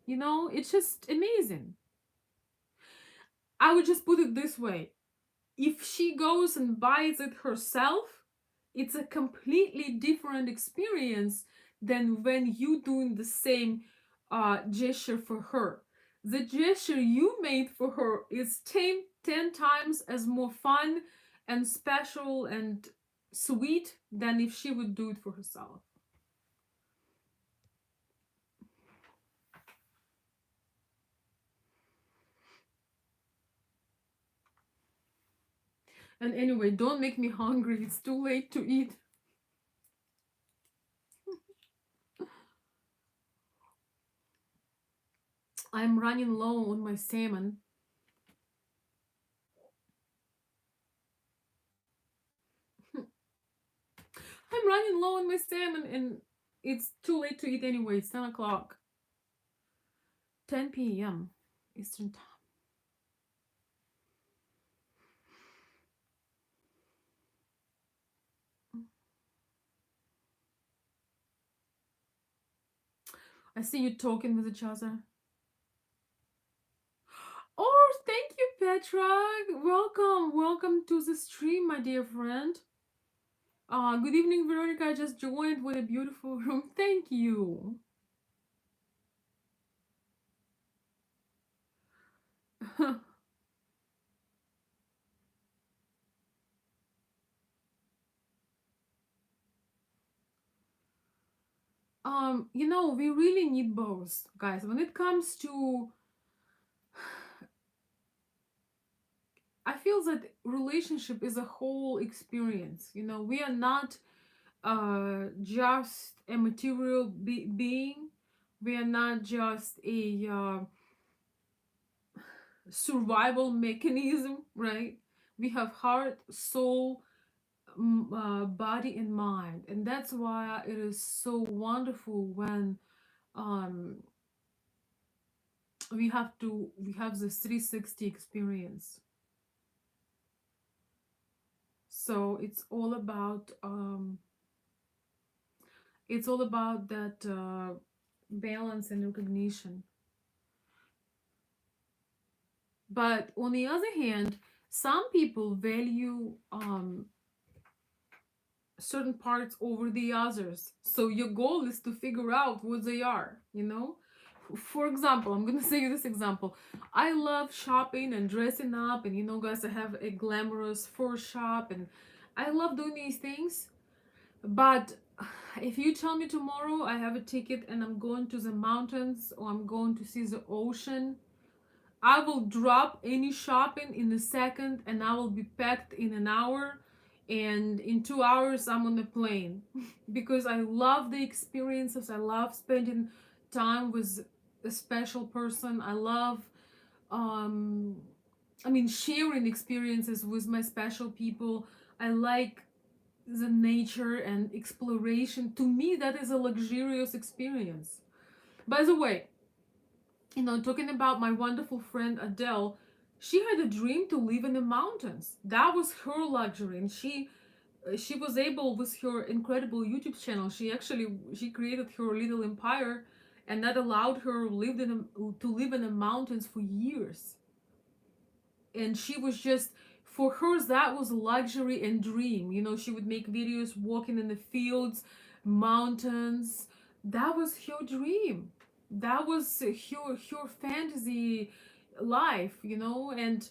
It's just amazing. I would just put it this way: if she goes and buys it herself, it's a completely different experience than when you doing the same gesture for her. The gesture you made for her is 10 times as more fun and special and sweet than if she would do it for herself. And anyway, don't make me hungry. It's too late to eat. I'm running low on my salmon. I'm running low on my salmon, and it's too late to eat anyway. It's 10 o'clock. 10 p.m. Eastern time. I see you talking with each other. Oh, thank you, Petra. Welcome to the stream, my dear friend. Good evening, Veronika. I just joined. What a beautiful room. Thank you. We really need both, guys. When it comes to, I feel that relationship is a whole experience. We are not just a material being. We are not just a survival mechanism, right? We have heart, soul, body, and mind, and that's why it is so wonderful when um, we have this 360 experience. So it's all about that balance and recognition. But on the other hand, some people value certain parts over the others. So your goal is to figure out what they are. For example, I'm gonna say this example. I love shopping and dressing up, and guys, I have a glamorous fur shop, and I love doing these things. But if you tell me tomorrow I have a ticket and I'm going to the mountains or I'm going to see the ocean, I will drop any shopping in a second and I will be packed in an hour, and in 2 hours I'm on the plane because I love the experiences. I love spending time with a special person. I love um sharing experiences with my special people. I like the nature and exploration. To me, that is a luxurious experience. By the way, talking about my wonderful friend Adele, she had a dream to live in the mountains. That was her luxury, and she was able, with her incredible YouTube channel, she created her little empire, and that allowed her to live in the mountains for years. And she was just, for her, that was luxury and dream. She would make videos walking in the fields, mountains. That was her dream. That was her fantasy life. And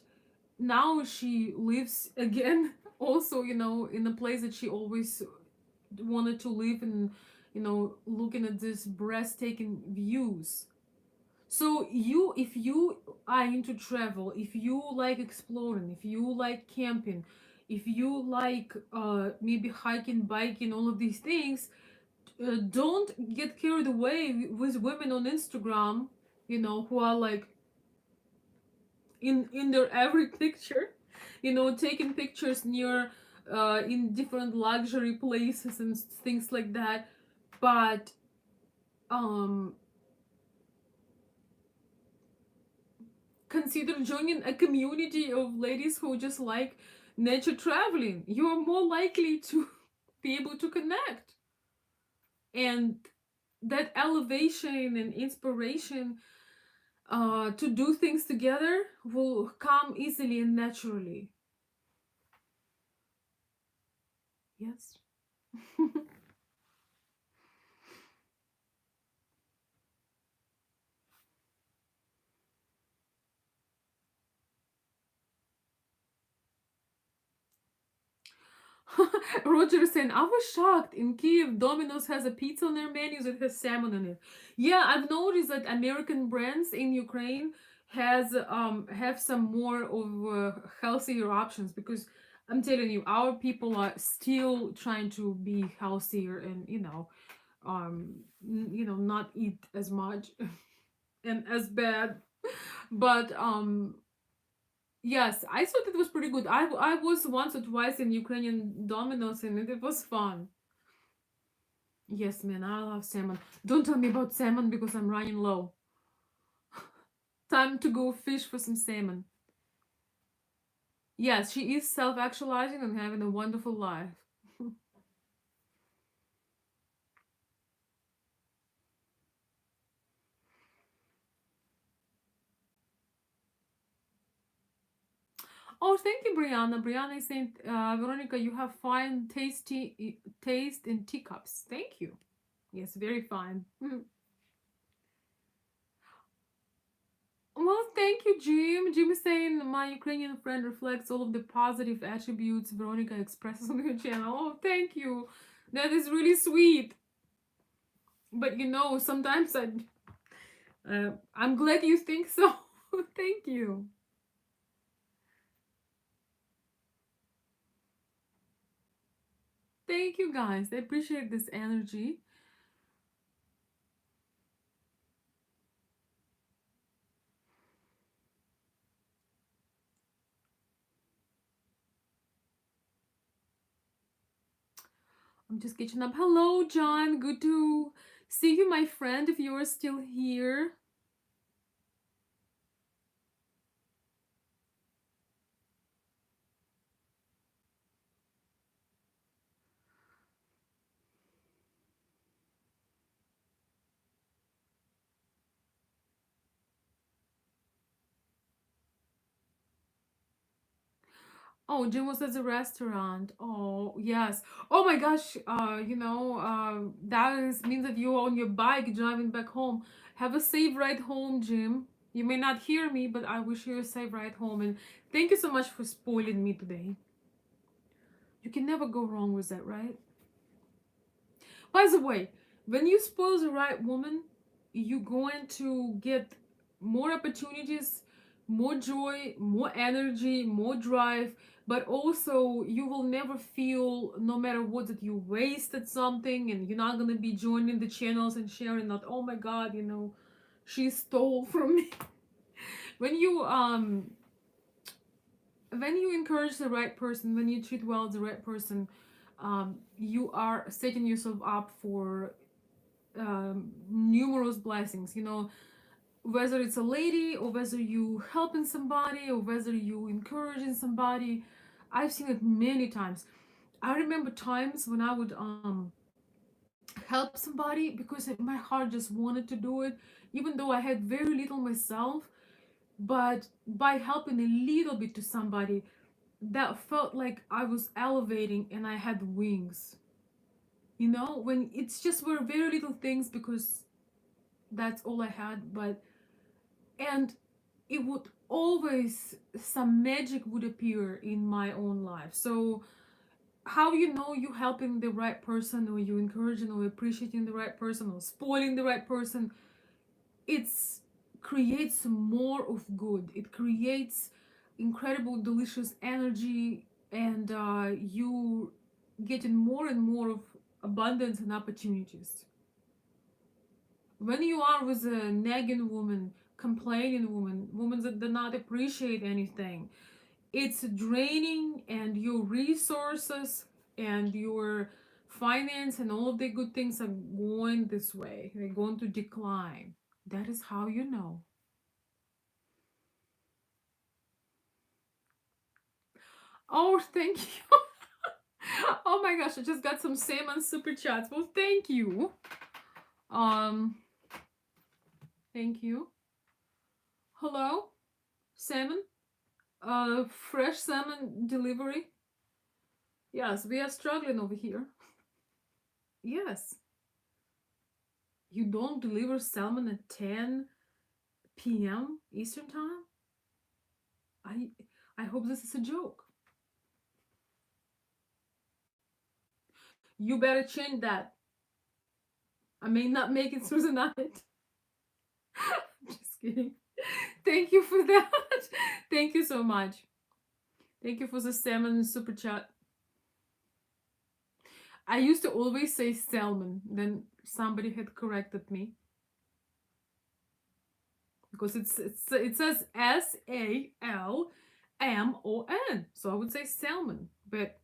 now she lives again also, in a place that she always wanted to live in, looking at these breathtaking views. So if you are into travel, if you like exploring, if you like camping, if you like maybe hiking, biking, all of these things, don't get carried away with women on Instagram, who are like in their every picture, taking pictures near in different luxury places and things like that. But um consider joining a community of ladies who just like nature traveling. You are more likely to be able to connect. And that elevation and inspiration to do things together will come easily and naturally. Yes. Roger is saying, I was shocked. In Kiev, Domino's has a pizza on their menus that has salmon on it. Yeah, I've noticed that American brands in Ukraine have some more of healthier options, because I'm telling you, our people are still trying to be healthier and not eat as much and as bad. But yes, I thought it was pretty good. I was once or twice in Ukrainian Domino's and it was fun. Yes, man, I love salmon. Don't tell me about salmon because I'm running low. Time to go fish for some salmon. Yes, she is self-actualizing and having a wonderful life. Oh, thank you, Brianna. Brianna is saying, Veronica, you have fine, tasty taste in teacups. Thank you. Yes, very fine. Well, thank you, Jim. Jim is saying my Ukrainian friend reflects all of the positive attributes Veronica expresses on her channel. Oh, thank you. That is really sweet. But sometimes I'm glad you think so. Thank you. Thank you, guys. I appreciate this energy. I'm just catching up. Hello, John. Good to see you, my friend, if you are still here. Oh, Jim was at the restaurant. Oh, yes. Oh my gosh. Means that you're on your bike driving back home. Have a safe ride home, Jim. You may not hear me, but I wish you a safe ride home. And thank you so much for spoiling me today. You can never go wrong with that, right? By the way, when you spoil the right woman, you're going to get more opportunities, more joy, more energy, more drive, but also you will never feel, no matter what, that you wasted something, and you're not going to be joining the channels and sharing that, oh my god, she stole from me. when you um when you encourage the right person, when you treat well the right person, you are setting yourself up for numerous blessings. Whether it's a lady, or whether you helping somebody, or whether you encouraging somebody. I've seen it many times. I remember times when I would help somebody because my heart just wanted to do it, even though I had very little myself. But by helping a little bit to somebody, that felt like I was elevating and I had wings. When it's just were very little things, because that's all I had. But and it would always, some magic would appear in my own life. So how you helping the right person, or you encouraging or appreciating the right person, or spoiling the right person, it's creates more of good. It creates incredible delicious energy, and you getting more and more of abundance and opportunities. When you are with a nagging woman, complaining woman that do not appreciate anything, it's draining, and your resources and your finance and all of the good things are going this way. They're going to decline. That is how you know. Oh, thank you. Oh my gosh, I just got some salmon super chats. Well, thank you. Um, thank you. Hello, salmon. Fresh salmon delivery. Yes, we are struggling over here. Yes. You don't deliver salmon at 10 p.m. Eastern time? I I hope this is a joke. You better change that. I may not make it through the night. Just kidding. Thank you for that. Thank you so much. Thank you for the salmon super chat. I used to always say salmon, then somebody had corrected me. Because it says SALMON. So I would say salmon. But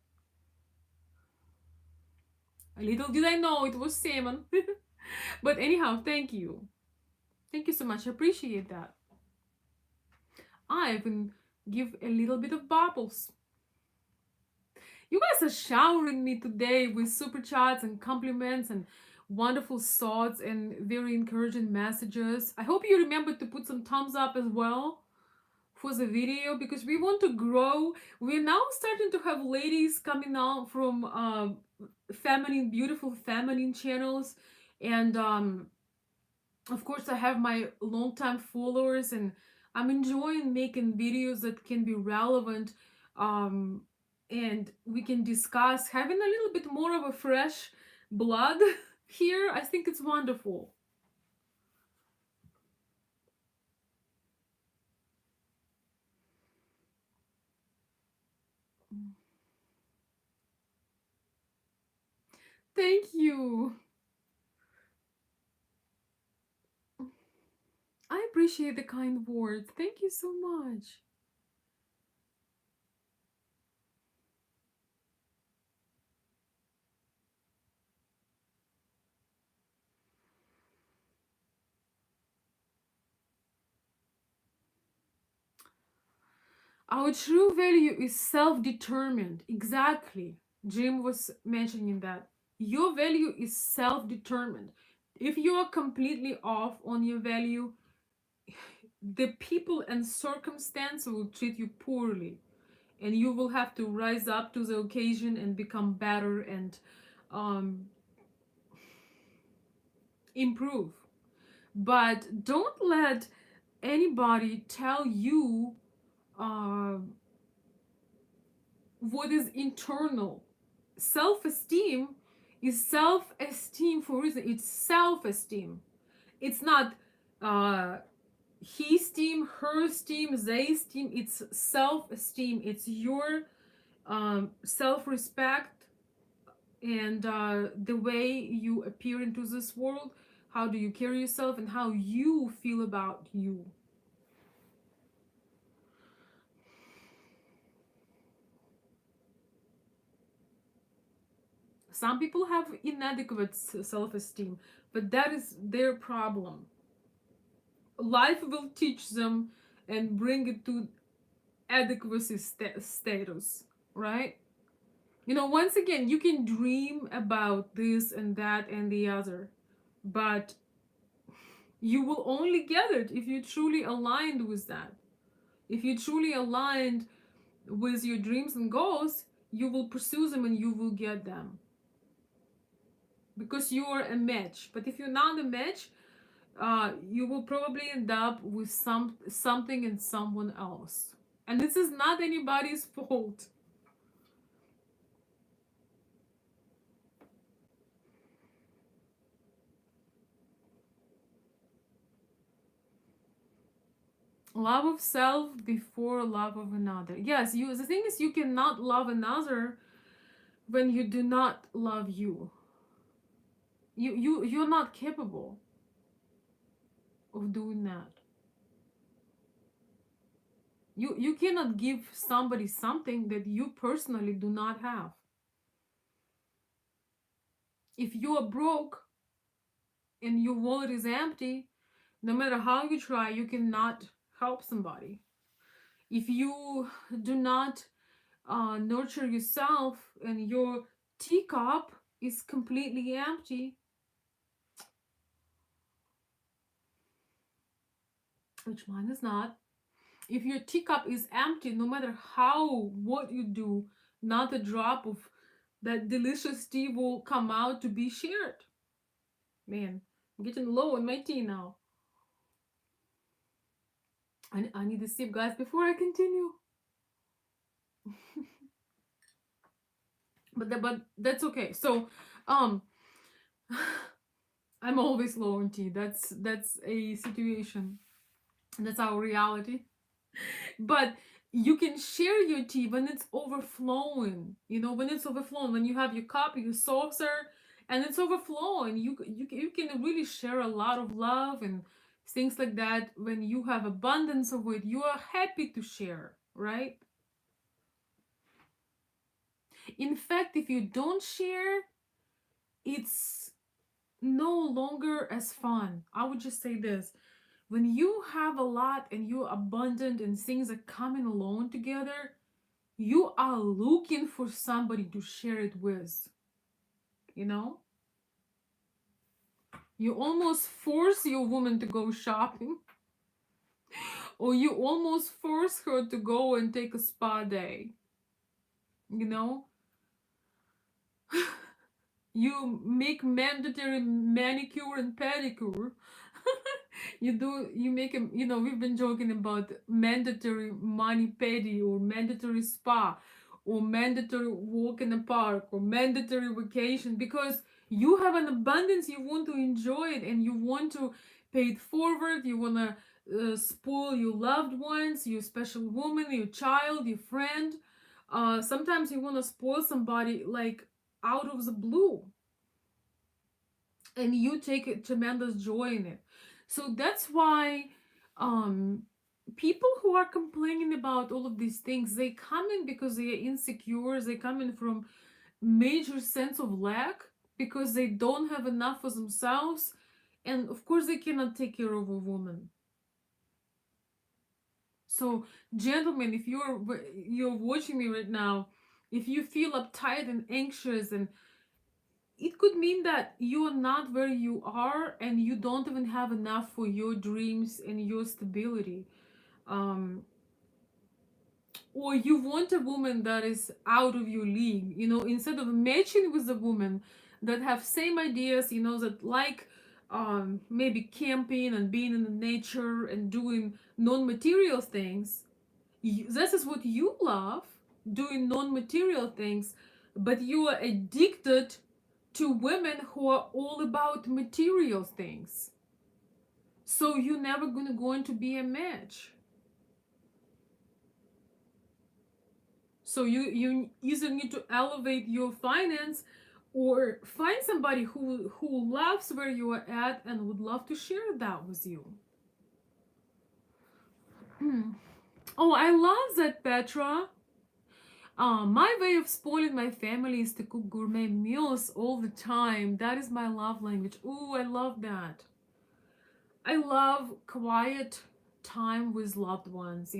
little did I know it was salmon. But anyhow, thank you. Thank you so much. I appreciate that. I even give a little bit of bubbles. You guys are showering me today with super chats and compliments and wonderful thoughts and very encouraging messages. I hope you remember to put some thumbs up as well for the video because we want to grow. We're now starting to have ladies coming out from feminine, beautiful feminine channels, and of course I have my longtime followers, and I'm enjoying making videos that can be relevant, um, and we can discuss having a little bit more of a fresh blood here. I think it's wonderful. Thank you. I appreciate the kind words. Thank you so much. Our true value is self determined. Exactly. Jim was mentioning that. Your value is self determined. If you are completely off on your value, the people and circumstance will treat you poorly. And you will have to rise up to the occasion and become better and um, improve. But don't let anybody tell you uh, what is internal. Self-esteem is self-esteem for a reason. It's self-esteem. It's not uh, his team, her team, they team. It's self-esteem. It's your self-respect and the way you appear into this world. How do you carry yourself and how you feel about you. Some people have inadequate self-esteem, but that is their problem. Life will teach them and bring it to adequacy status, right? You know, once again, you can dream about this and that and the other, but you will only get it if you truly aligned with that. If you truly aligned with your dreams and goals, you will pursue them and you will get them because you are a match. But if you're not a match, you will probably end up with something and someone else. And this is not anybody's fault. Love of self before love of another. Yes, you. The thing is, you cannot love another when you do not love you. You're not capable of doing that. You cannot give somebody something that you personally do not have. If you are broke and your wallet is empty, no matter how you try, you cannot help somebody. If you do not nurture yourself and your teacup is completely empty, which mine is not, if your teacup is empty, no matter what you do, not a drop of that delicious tea will come out to be shared. Man, I'm getting low on my tea now. I need to sip, guys, before I continue. But that's okay. So, um, I'm always low on tea. That's a situation. That's our reality. But you can share your tea when it's overflowing. You know, when it's overflowing, when you have your cup, your saucer, and it's overflowing, you can really share a lot of love and things like that. When you have abundance of it, you are happy to share, right? In fact, if you don't share, it's no longer as fun. I would just say this. When you have a lot and you're abundant and things are coming along together, you are looking for somebody to share it with. You know? You almost force your woman to go shopping. or you almost force her to go and take a spa day, you know? You make mandatory manicure and pedicure. You make a, we've been joking about mandatory mani pedi, or mandatory spa, or mandatory walk in the park, or mandatory vacation, because you have an abundance, you want to enjoy it, and you want to pay it forward. You want to spoil your loved ones, your special woman, your child, your friend. Sometimes you want to spoil somebody like out of the blue, and you take a tremendous joy in it. So that's why um people who are complaining about all of these things, they come in because they are insecure, they come in from major sense of lack, because they don't have enough for themselves, and of course they cannot take care of a woman. So gentlemen, if you're watching me right now, if you feel uptight and anxious, and it could mean that you're not where you are, and you don't even have enough for your dreams and your stability. um or you want a woman that is out of your league, instead of matching with a woman that have same ideas, that like maybe camping and being in the nature and doing non-material things. This is what you love, doing non-material things, but you are addicted to women who are all about material things. So you're never going to be a match. So you either need to elevate your finance, or find somebody who loves where you are at and would love to share that with you. Oh, I love that, Petra. My way of spoiling my family is to cook gourmet meals all the time. That is my love language. Ooh, I love that. I love quiet time with loved ones,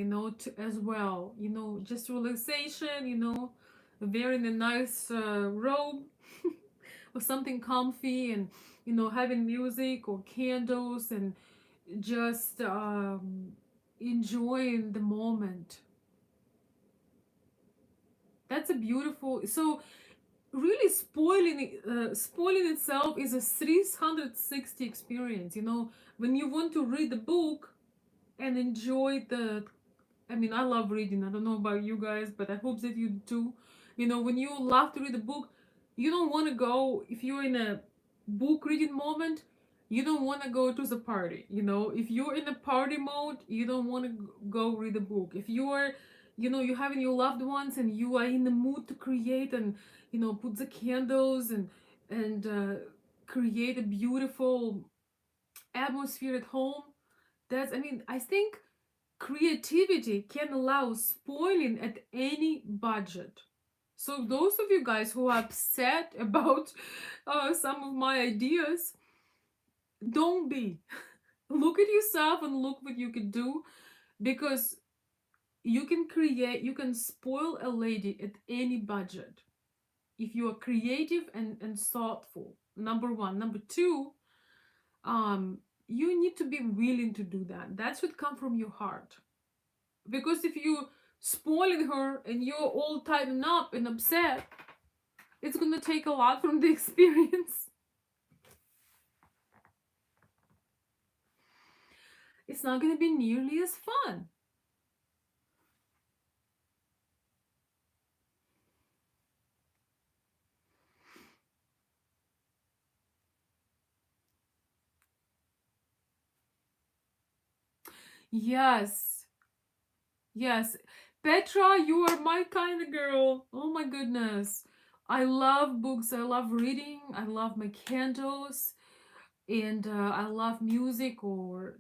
as well. Just relaxation, wearing a nice robe or something comfy, and, having music or candles, and just enjoying the moment. That's a beautiful. So really, spoiling itself is a 360 experience. When you want to read the book and enjoy the, I mean, I love reading. I don't know about you guys, but I hope that you do. When you love to read a book, you don't want to go, if you're in a book reading moment, you don't want to go to the party. If you're in a party mode, you don't want to go read a book. If you're having your loved ones and you are in the mood to create, and, put the candles, and create a beautiful atmosphere at home. I think creativity can allow spoiling at any budget. So those of you guys who are upset about some of my ideas, don't be. Look at yourself and look what you can do, because you can spoil a lady at any budget if you are creative and thoughtful. Number one. Number two, you need to be willing to do that. That should come from your heart. Because if you spoiling her and you're all tightened up and upset, it's gonna take a lot from the experience. It's not gonna be nearly as fun. Yes, yes. Petra, you are my kind of girl. Oh my goodness. I love books. I love reading. I love my candles. And I love music, or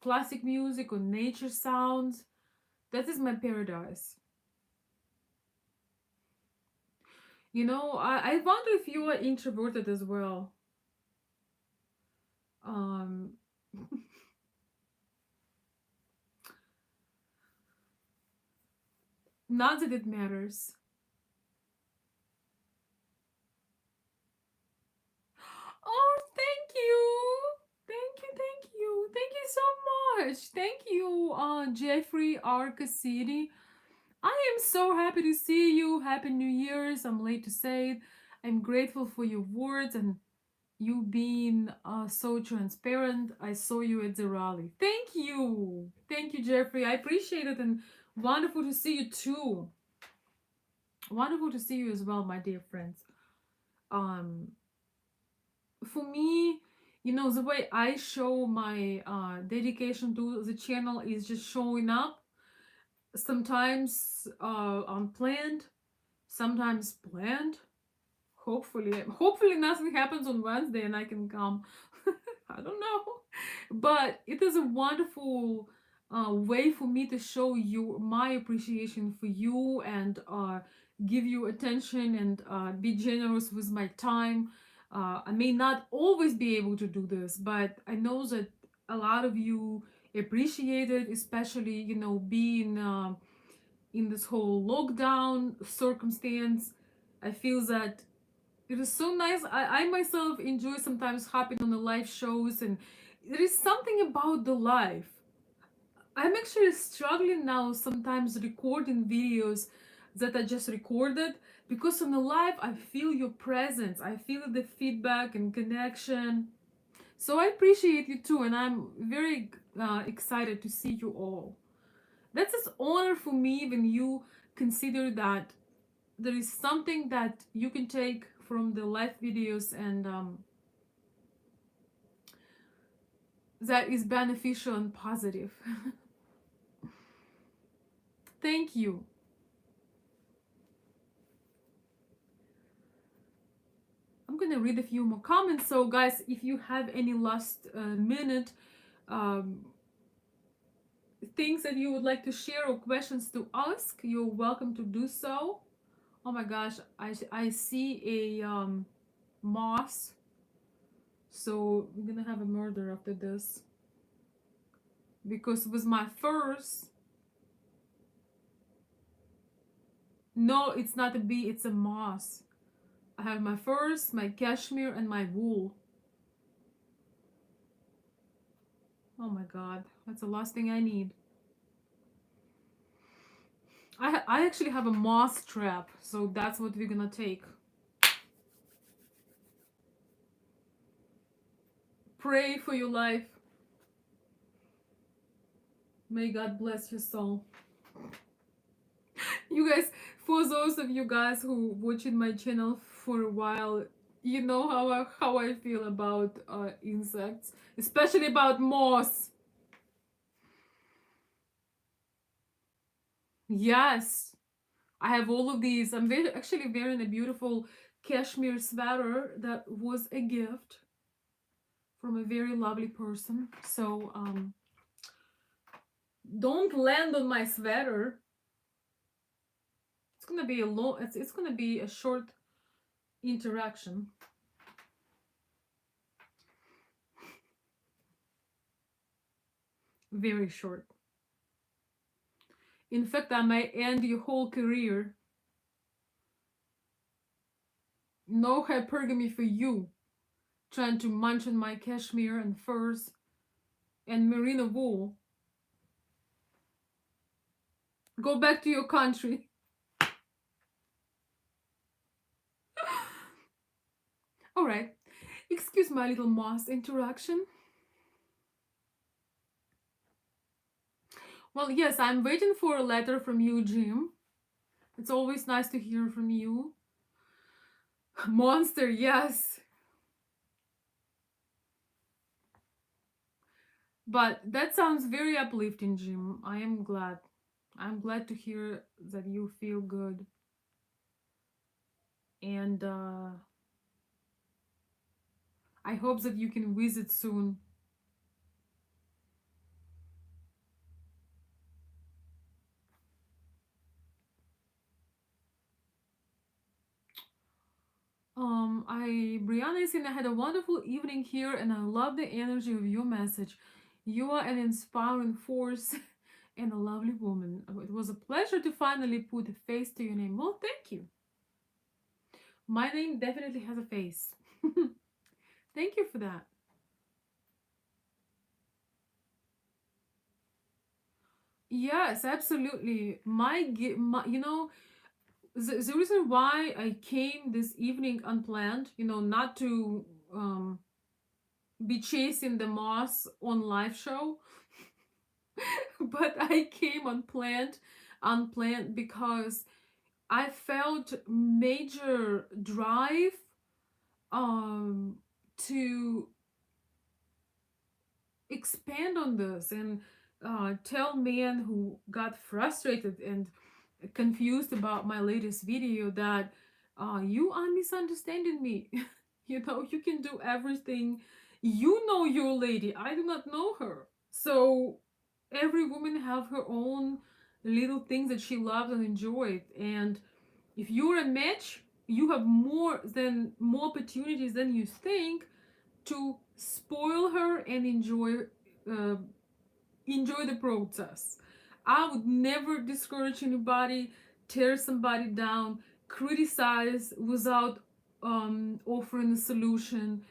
classic music, or nature sounds. That is my paradise. I wonder if you are introverted as well. Um, Not that it matters. Oh, thank you. Thank you, thank you. you. Thank you so much. Thank you, Jeffrey R. Cassidy. I am so happy to see you. Happy New Year's. I'm late to say it. I'm grateful for your words and you being so transparent. I saw you at the rally. Thank you. Thank you, Jeffrey. I appreciate it and wonderful to see you too. Wonderful to see you as well, my dear friends. For me, the way I show my dedication to the channel is just showing up. Sometimes unplanned, sometimes planned. Hopefully nothing happens on Wednesday and I can come. I don't know, but it is a wonderful way for me to show you my appreciation for you and give you attention and be generous with my time. I may not always be able to do this, but I know that a lot of you appreciate it, especially being in this whole lockdown circumstance. I feel that it is so nice. I myself enjoy sometimes hopping on the live shows, and there is something about the live. I'm actually struggling now sometimes recording videos that I just recorded because on the live I feel your presence, I feel the feedback and connection. So I appreciate you too, and I'm very excited to see you all. That's an honor for me when you consider that there is something that you can take from the live videos and that is beneficial and positive. Thank you. I'm gonna read a few more comments. So guys, if you have any last minute um, things that you would like to share or questions to ask, you're welcome to do so. Oh my gosh, I see a moss. So we're gonna have a murder after this. Because with my furs, no, it's not a bee, it's a moss. I have my furs, my cashmere, and my wool. Oh my god, that's the last thing I need. I actually have a moss trap, so that's what we're gonna take. Pray for your life. May God bless your soul. You guys, for those of you guys who watching my channel for a while, you know how I feel about insects, especially about moss. Yes, I have all of these. I'm actually wearing a beautiful cashmere sweater that was a gift from a very lovely person. So don't land on my sweater. It's gonna be a long. It's gonna be a short interaction. Very short. In fact, I might end your whole career. No hypergamy for you. Trying to munch on my cashmere and furs and merino wool. Go back to your country. All right. Excuse my little moss interaction. Well, yes, I'm waiting for a letter from you, Jim. It's always nice to hear from you. Monster, yes. But that sounds very uplifting, Jim. I am glad. I'm glad to hear that you feel good. And I hope that you can visit soon. Brianna is saying I had a wonderful evening here and I love the energy of your message. You are an inspiring force and a lovely woman. It was a pleasure to finally put a face to your name. Well, thank you. My name definitely has a face. Thank you for that. Yes, absolutely. You know, the reason why I came this evening unplanned, you know, not to um, be chasing the moss on live show, but I came unplanned because I felt major drive um, to expand on this and tell men who got frustrated and confused about my latest video that you are misunderstanding me. You know, you can do everything. You know your lady. I do not know her. So every woman have her own little things that she loves and enjoys. And if you're a match, you have more opportunities than you think to spoil her and uh, enjoy the process. I would never discourage anybody, tear somebody down, criticize without offering a solution.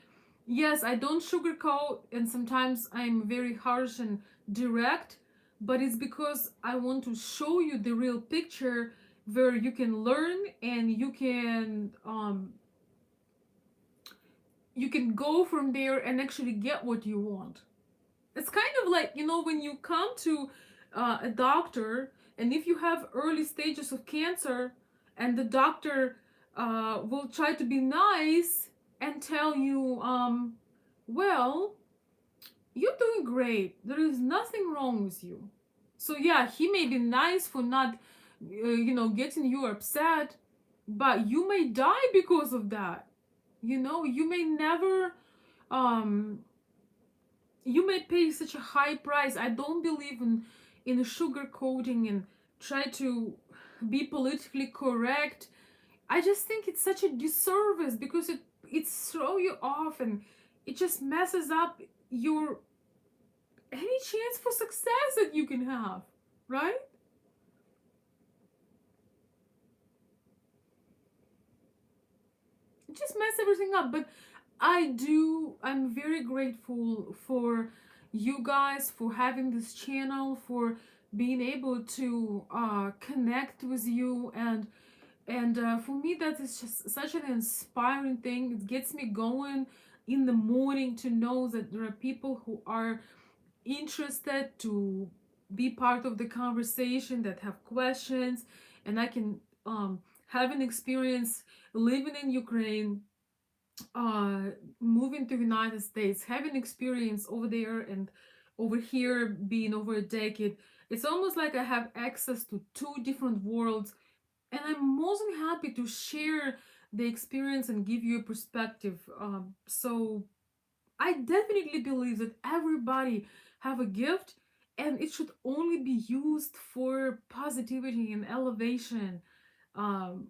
Yes, I don't sugarcoat, and sometimes I'm very harsh and direct, but it's because I want to show you the real picture where you can learn and you can go from there and actually get what you want. It's kind of like, you know, when you come to a doctor, and if you have early stages of cancer, and the doctor will try to be nice and tell you, well, you're doing great, there is nothing wrong with you. So yeah, he may be nice for not you know, getting you upset, but you may die because of that. You know, you may never um you may pay such a high price. I don't believe in sugarcoating and try to be politically correct. I just think it's such a disservice because it throw you off, and it just messes up your any chance for success that you can have, right? It just mess everything up. But I'm very grateful for you guys for having this channel, for being able to connect with you, and for me that is just such an inspiring thing. It gets me going in the morning to know that there are people who are interested to be part of the conversation, that have questions, and I can have an experience living in Ukraine, uh moving to the United States, having experience over there and over here, being over a decade. It's almost like I have access to two different worlds, and I'm more than happy to share the experience and give you a perspective. So I definitely believe that everybody have a gift, and it should only be used for positivity and elevation. um,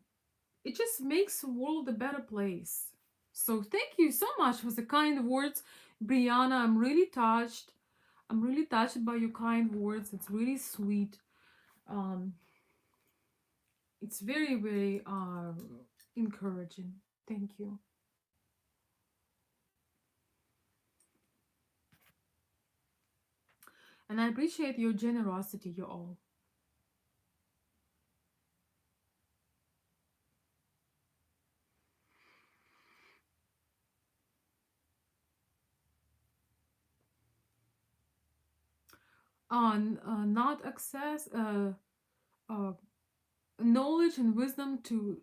it just makes the world a better place. So thank you so much for the kind words, Brianna. I'm really touched by your kind words. It's really sweet. Um, it's very, very encouraging. Thank you. And I appreciate your generosity, you all. On not access uh, knowledge and wisdom to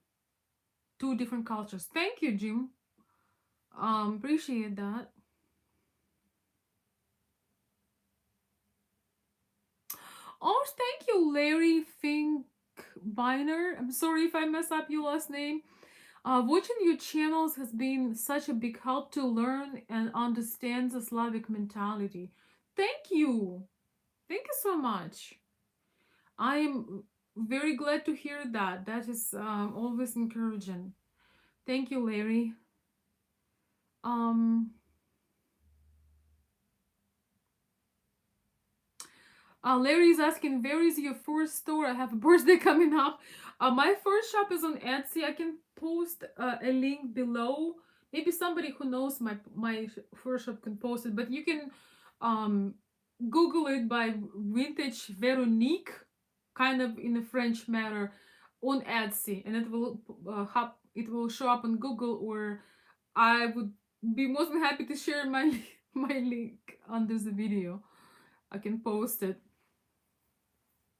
two different cultures. Thank you, Jim. Appreciate that. Oh, thank you, Larry Finkbeiner. I'm sorry if I mess up your last name. Watching your channels has been such a big help to learn and understand the Slavic mentality. Thank you. Thank you so much. I am very glad to hear that. That is always encouraging. Thank you, Larry. Um, Larry is asking, where is your first store? I have a birthday coming up. My first shop is on Etsy. I can post a link below. Maybe somebody who knows my first shop can post it, but you can um, Google it by vintage Veronique, kind of in a French manner, on Etsy, and it will show up on Google, or I would be most happy to share my my link under the video. I can post it.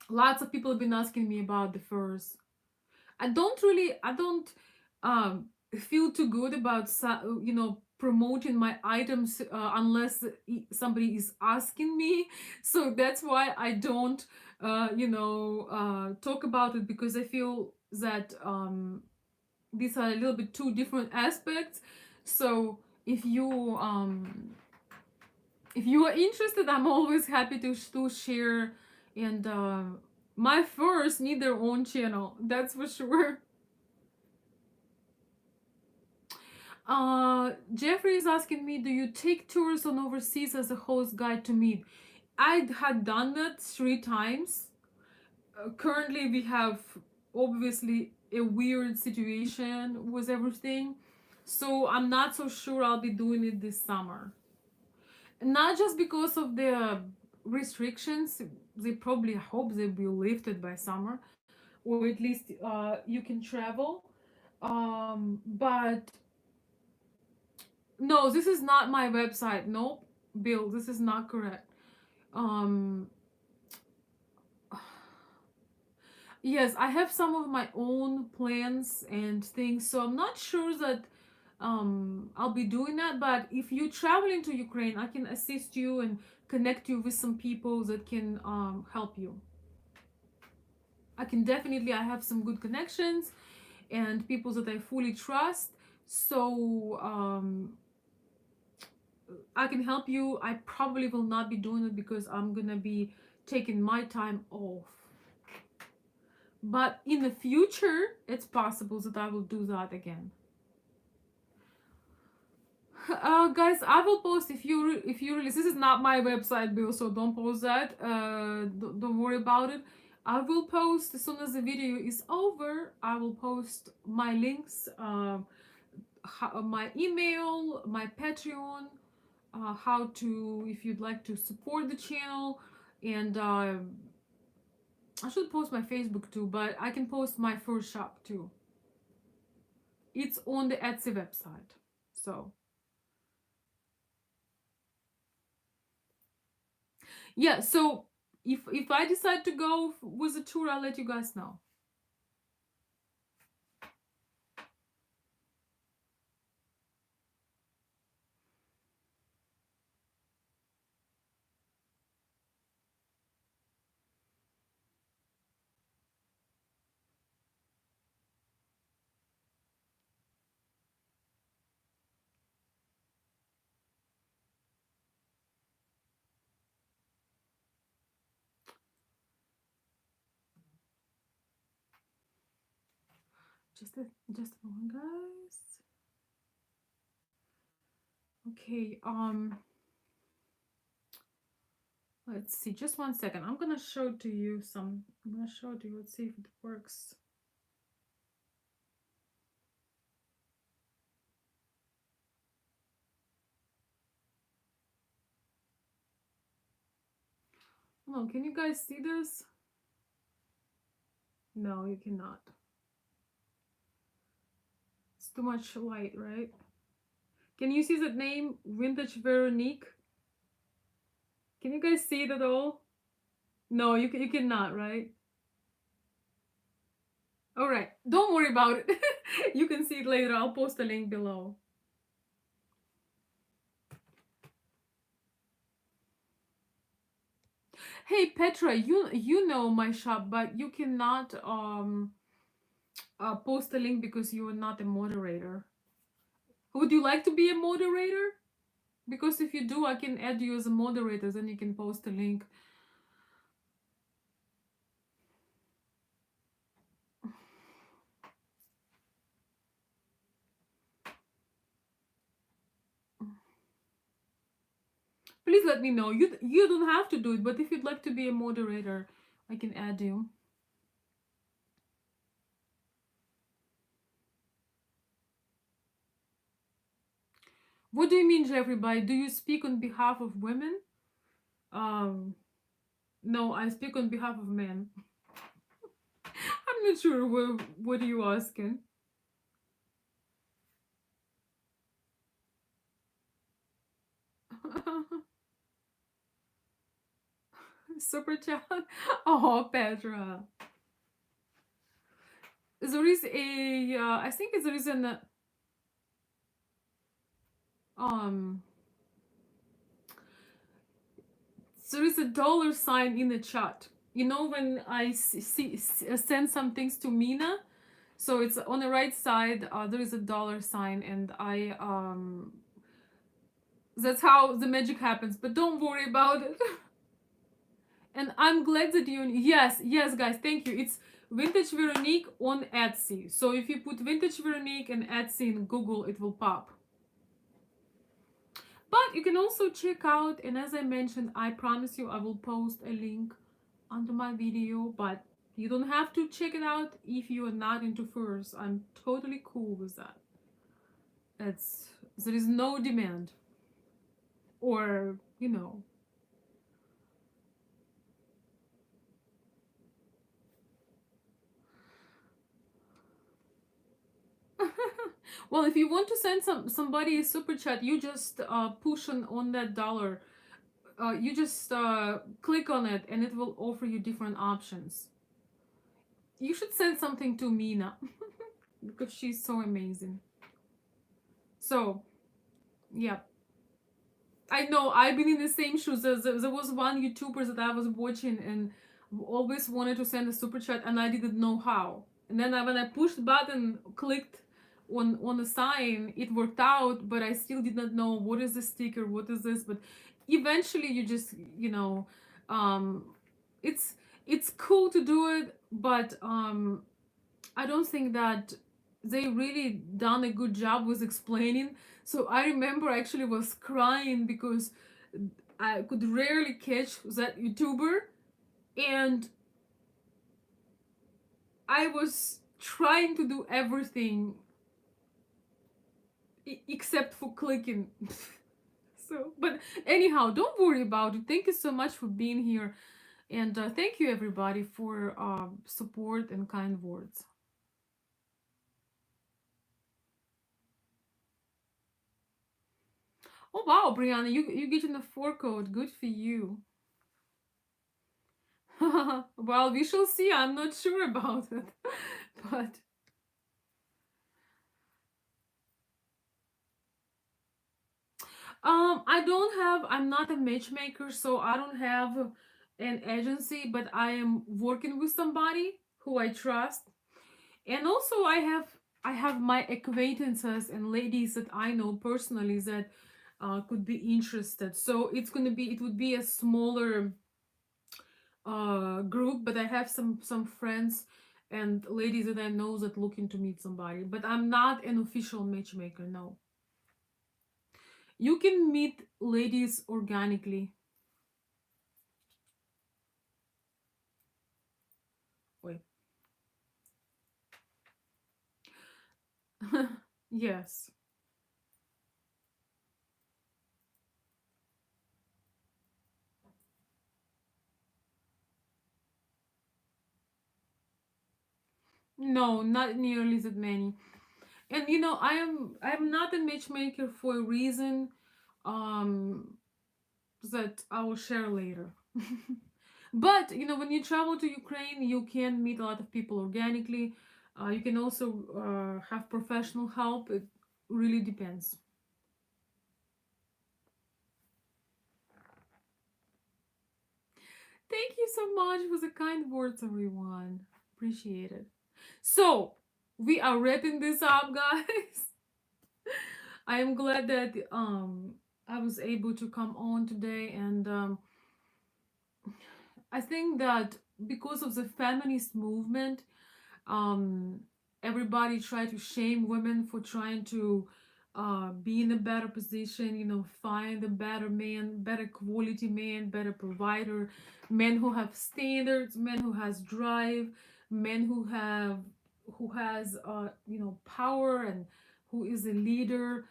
Lots of people have been asking me about the furs. I don't um feel too good about promoting my items unless somebody is asking me. So that's why I don't talk about it, because I feel that these are a little bit two different aspects. So if you are interested, I'm always happy to share. And my furs need their own channel, that's for sure. Jeffrey is asking me, do you take tours on overseas as a host guide to meet? I had done that 3 times. Currently, we have obviously a weird situation with everything, so I'm not so sure I'll be doing it this summer. Not just because of the restrictions, they probably hope they will be lifted by summer, or at least you can travel. But no, this is not my website. Nope, Bill, this is not correct. Um, yes, I have some of my own plans and things, so I'm not sure that I'll be doing that. But if you travel into Ukraine, I can assist you and connect you with some people that can help you. I have some good connections and people that I fully trust. So I can help you. I probably will not be doing it because I'm gonna be taking my time off. But in the future, it's possible that I will do that again. Guys, I will post if you release. This is not my website, Bill, so don't post that. Don't worry about it. I will post as soon as the video is over. I will post my links, my email, my Patreon, how to, if you'd like to support the channel, and I should post my Facebook too, but I can post my first shop too. It's on the Etsy website. So yeah, so if I decide to go with a tour, I'll let you guys know. Just a moment, guys. Okay, let's see, just 1 second. I'm gonna show to you some. I'm gonna show to you. Let's see if it works. Oh, can you guys see this? No, you cannot. It's too much light, right? Can you see that name, Vintage Veronique? Can you guys see it at all? No, you cannot, right? All right, don't worry about it. You can see it later. I'll post a link below. Hey Petra, you know my shop, but you cannot post a link because you are not a moderator. Would you like to be a moderator? Because if you do, I can add you as a moderator, then you can post a link. Please let me know. You don't have to do it, but if you'd like to be a moderator, I can add you. What do you mean, Jeffrey, by do you speak on behalf of women? Um, no, I speak on behalf of men. I'm not sure what are you asking. Super chat. Oh, Petra. There is a. I think there is an. Um, there is a dollar sign in the chat. You know when I send some things to Mina, so it's on the right side. There is a dollar sign, and I that's how the magic happens. But don't worry about it. And I'm glad that you. Yes, guys. Thank you. It's Vintage Veronique on Etsy. So if you put Vintage Veronique and Etsy in Google, it will pop. But you can also check out, and as I mentioned, I promise you I will post a link under my video, but you don't have to check it out if you are not into furs. I'm totally cool with that. It's there is no demand, or you know. Well, if you want to send somebody a super chat, you just push on that dollar. You just click on it, and it will offer you different options. You should send something to Mina because she's so amazing. So, yeah. I know I've been in the same shoes. There was one YouTuber that I was watching and always wanted to send a super chat, and I didn't know how. And then when I pushed the button, clicked on the sign, it worked out, but I still did not know what is the sticker, what is this. But eventually, you just um, it's it's cool to do it, but I don't think that they really done a good job with explaining. So I remember I actually was crying because I could rarely catch that YouTuber, and I was trying to do everything except for clicking. So, but anyhow, don't worry about it. Thank you so much for being here, and thank you everybody for support and kind words. Oh wow, Brianna, you getting the 4 code. Good for you. Well, we shall see. I'm not sure about it. But I'm not a matchmaker, so I don't have an agency, but I am working with somebody who I trust. And also I have my acquaintances and ladies that I know personally that could be interested. So it would be a smaller group, but I have some friends and ladies that I know that looking to meet somebody. But I'm not an official matchmaker. No, you can meet ladies organically. Wait. Yes. No, not nearly that many. And I'm not a matchmaker for a reason um that I will share later. But when you travel to Ukraine, you can meet a lot of people organically. You can also have professional help. It really depends. Thank you so much for the kind words, everyone. Appreciate it. So we are wrapping this up, guys. I am glad that I was able to come on today, and I think that because of the feminist movement, um, everybody tried to shame women for trying to be in a better position, find a better man, better quality man, better provider, men who have standards, men who has drive, men who has power and who is a leader.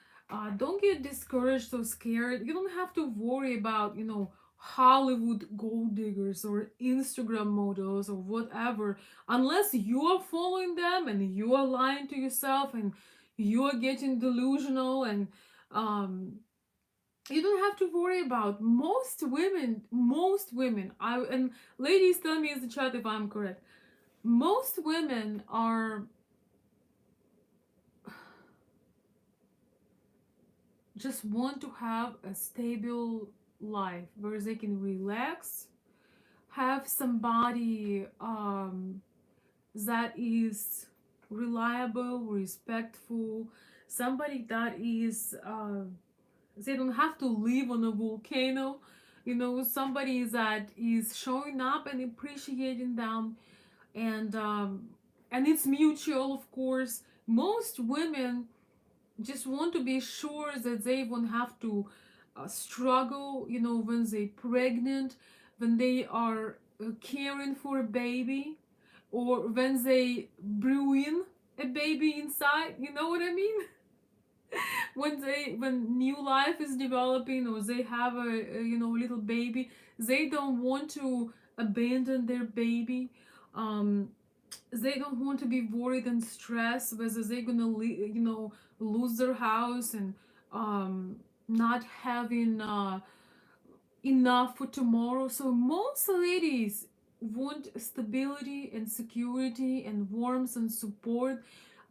Don't get discouraged or scared. You don't have to worry about Hollywood gold diggers or Instagram models or whatever, unless you are following them and you are lying to yourself and you are getting delusional, and um, you don't have to worry about most women, I and ladies, tell me in the chat if I'm correct. Most women are just want to have a stable life where they can relax, have somebody that is reliable, respectful, somebody that is they don't have to live on a volcano, somebody that is showing up and appreciating them, and it's mutual, of course. Most women just want to be sure that they won't have to struggle, when they're pregnant, when they are caring for a baby, or when they brewing a baby inside. You know what I mean? When new life is developing, or they have a little baby, they don't want to abandon their baby. Um, they don't want to be worried and stressed whether they're gonna lose their house and not having enough for tomorrow. So most ladies want stability and security and warmth and support.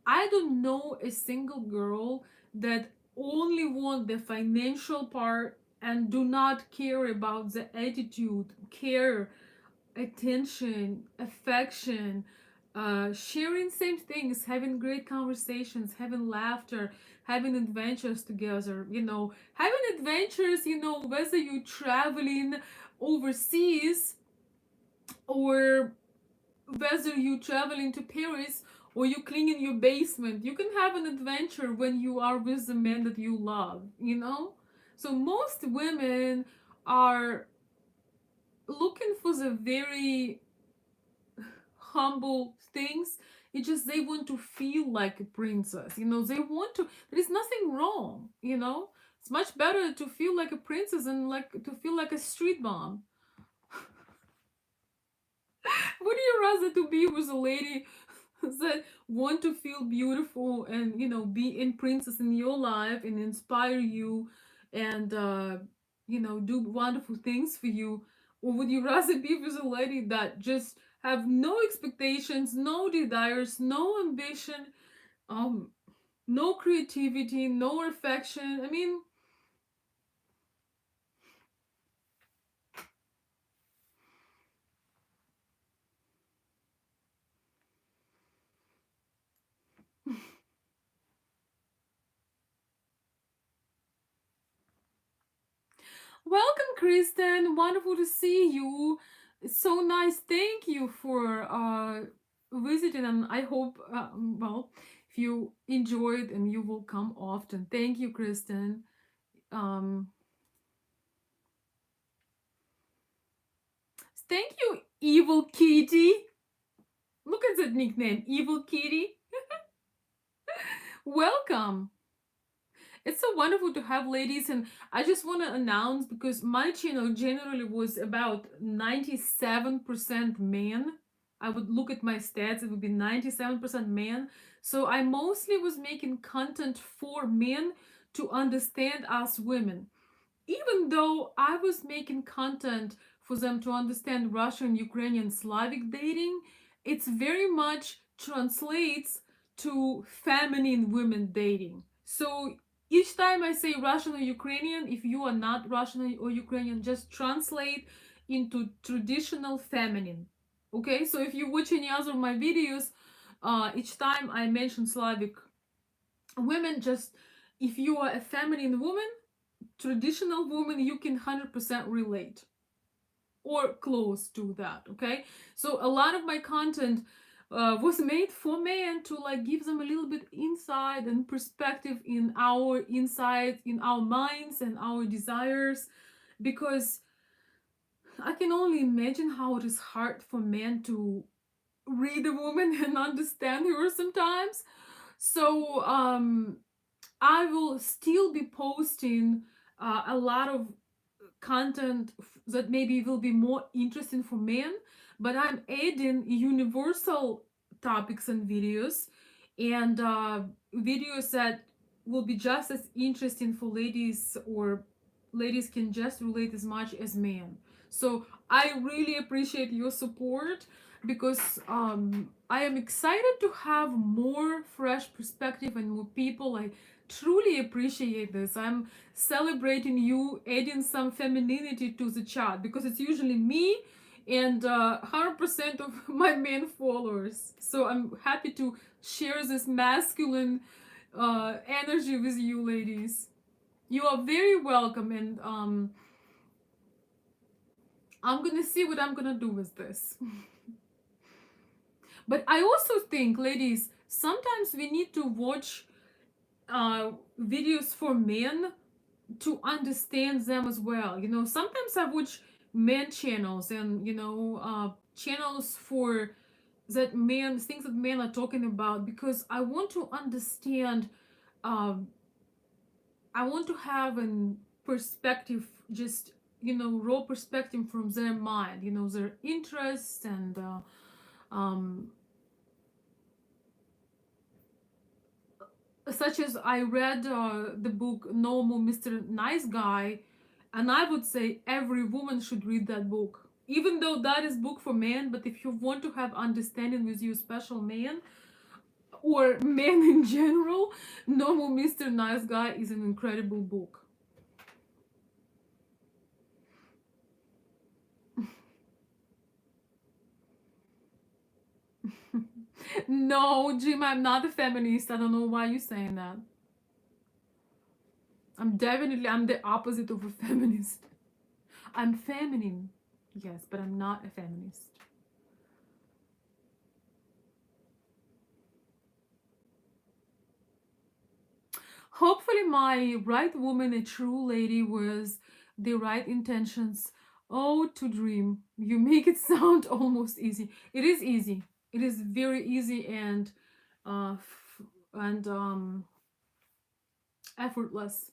I don't know a single girl that only want the financial part and do not care about the attitude, care, attention, affection, sharing same things, having great conversations, having laughter, having adventures together, having adventures, whether you're traveling overseas or whether you traveling to Paris or you cleaning your basement. You can have an adventure when you are with the man that you love. So most women are looking for the very humble things. It's just they want to feel like a princess. They want to. There is nothing wrong. It's much better to feel like a princess than like to feel like a street bomb. Would you rather to be with a lady that want to feel beautiful and be in princess in your life and inspire you and do wonderful things for you, or would you rather be with a lady that just have no expectations, no desires, no ambition, um no creativity, no affection? I mean, welcome, Kristen. Wonderful to see you. It's so nice. Thank you for visiting, and I hope, if you enjoyed and you will come often. Thank you, Kristen. Um, Thank you, Evil Kitty. Look at that nickname, Evil Kitty. Welcome. It's so wonderful to have ladies, and I just want to announce, because my channel generally was about 97% men. I would look at my stats, it would be 97% men. So I mostly was making content for men to understand us women. Even though I was making content for them to understand Russian, Ukrainian, Slavic dating, it's very much translates to feminine women dating. So each time I say Russian or Ukrainian, if you are not Russian or Ukrainian, just translate into traditional feminine. Okay, so if you watch any other of my videos, each time I mention Slavic women, just if you are a feminine woman, traditional woman, you can 100% relate or close to that. Okay, so a lot of my content was made for men to like give them a little bit insight and perspective in our insight, in our minds and our desires, because I can only imagine how it is hard for men to read a woman and understand her sometimes. So I will still be posting a lot of content that maybe will be more interesting for men, but I'm adding universal topics and videos, and videos that will be just as interesting for ladies, or ladies can just relate as much as men. So I really appreciate your support, because I am excited to have more fresh perspective and more people. I truly appreciate this. I'm celebrating you adding some femininity to the chat, because it's usually me and 100% of my men followers. So I'm happy to share this masculine energy with you, ladies. You are very welcome, and I'm gonna see what I'm gonna do with this. But I also think, ladies, sometimes we need to watch videos for men to understand them as well. You know, sometimes I watch men channels, and channels for that men things that men are talking about, because I want to understand. Um, I want to have an perspective, just raw perspective from their mind. Their interests, and um, such as I read the book Normal Mr. Nice Guy, and I would say every woman should read that book. Even though that is book for men, but if you want to have understanding with your special man, or men in general, Normal Mr. Nice Guy is an incredible book. No, Jim, I'm not a feminist. I don't know why you're saying that. I'm the opposite of a feminist. I'm feminine, yes, but I'm not a feminist. Hopefully, my right woman, a true lady, was the right intentions. Oh, to dream. You make it sound almost easy. It is easy. It is very easy, and uh, and effortless.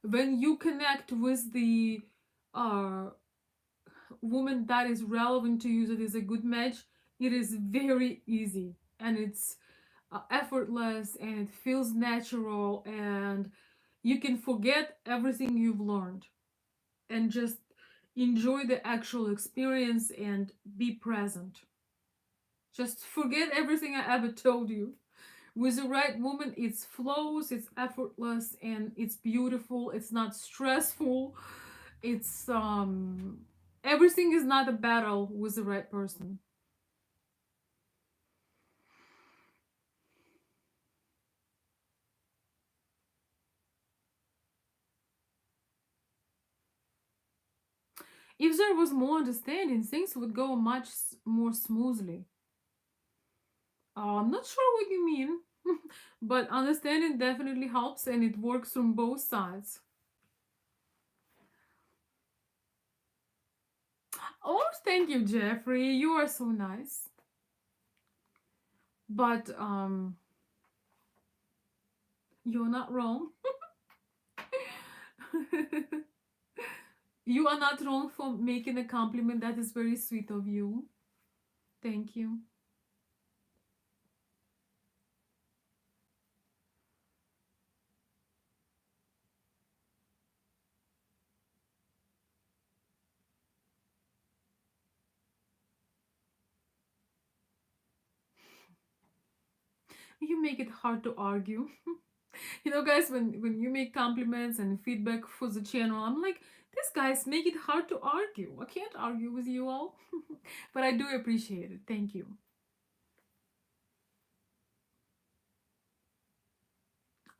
When you connect with the uh, woman that is relevant to you, that is a good match, it is very easy, and it's effortless, and it feels natural, and you can forget everything you've learned and just enjoy the actual experience and be present. Just forget everything I ever told you. With the right woman, it's flows, it's effortless, and it's beautiful. It's not stressful. It's everything is not a battle with the right person. If there was more understanding, things would go much more smoothly. I'm not sure what you mean, but understanding definitely helps, and it works from both sides. Oh, thank you, Jeffrey. You are so nice. But you're not wrong. You are not wrong for making a compliment. That is very sweet of you. Thank you. You make it hard to argue. Guys, when you make compliments and feedback for the channel, I'm like, these guys make it hard to argue. I can't argue with you all. But I do appreciate it. Thank you.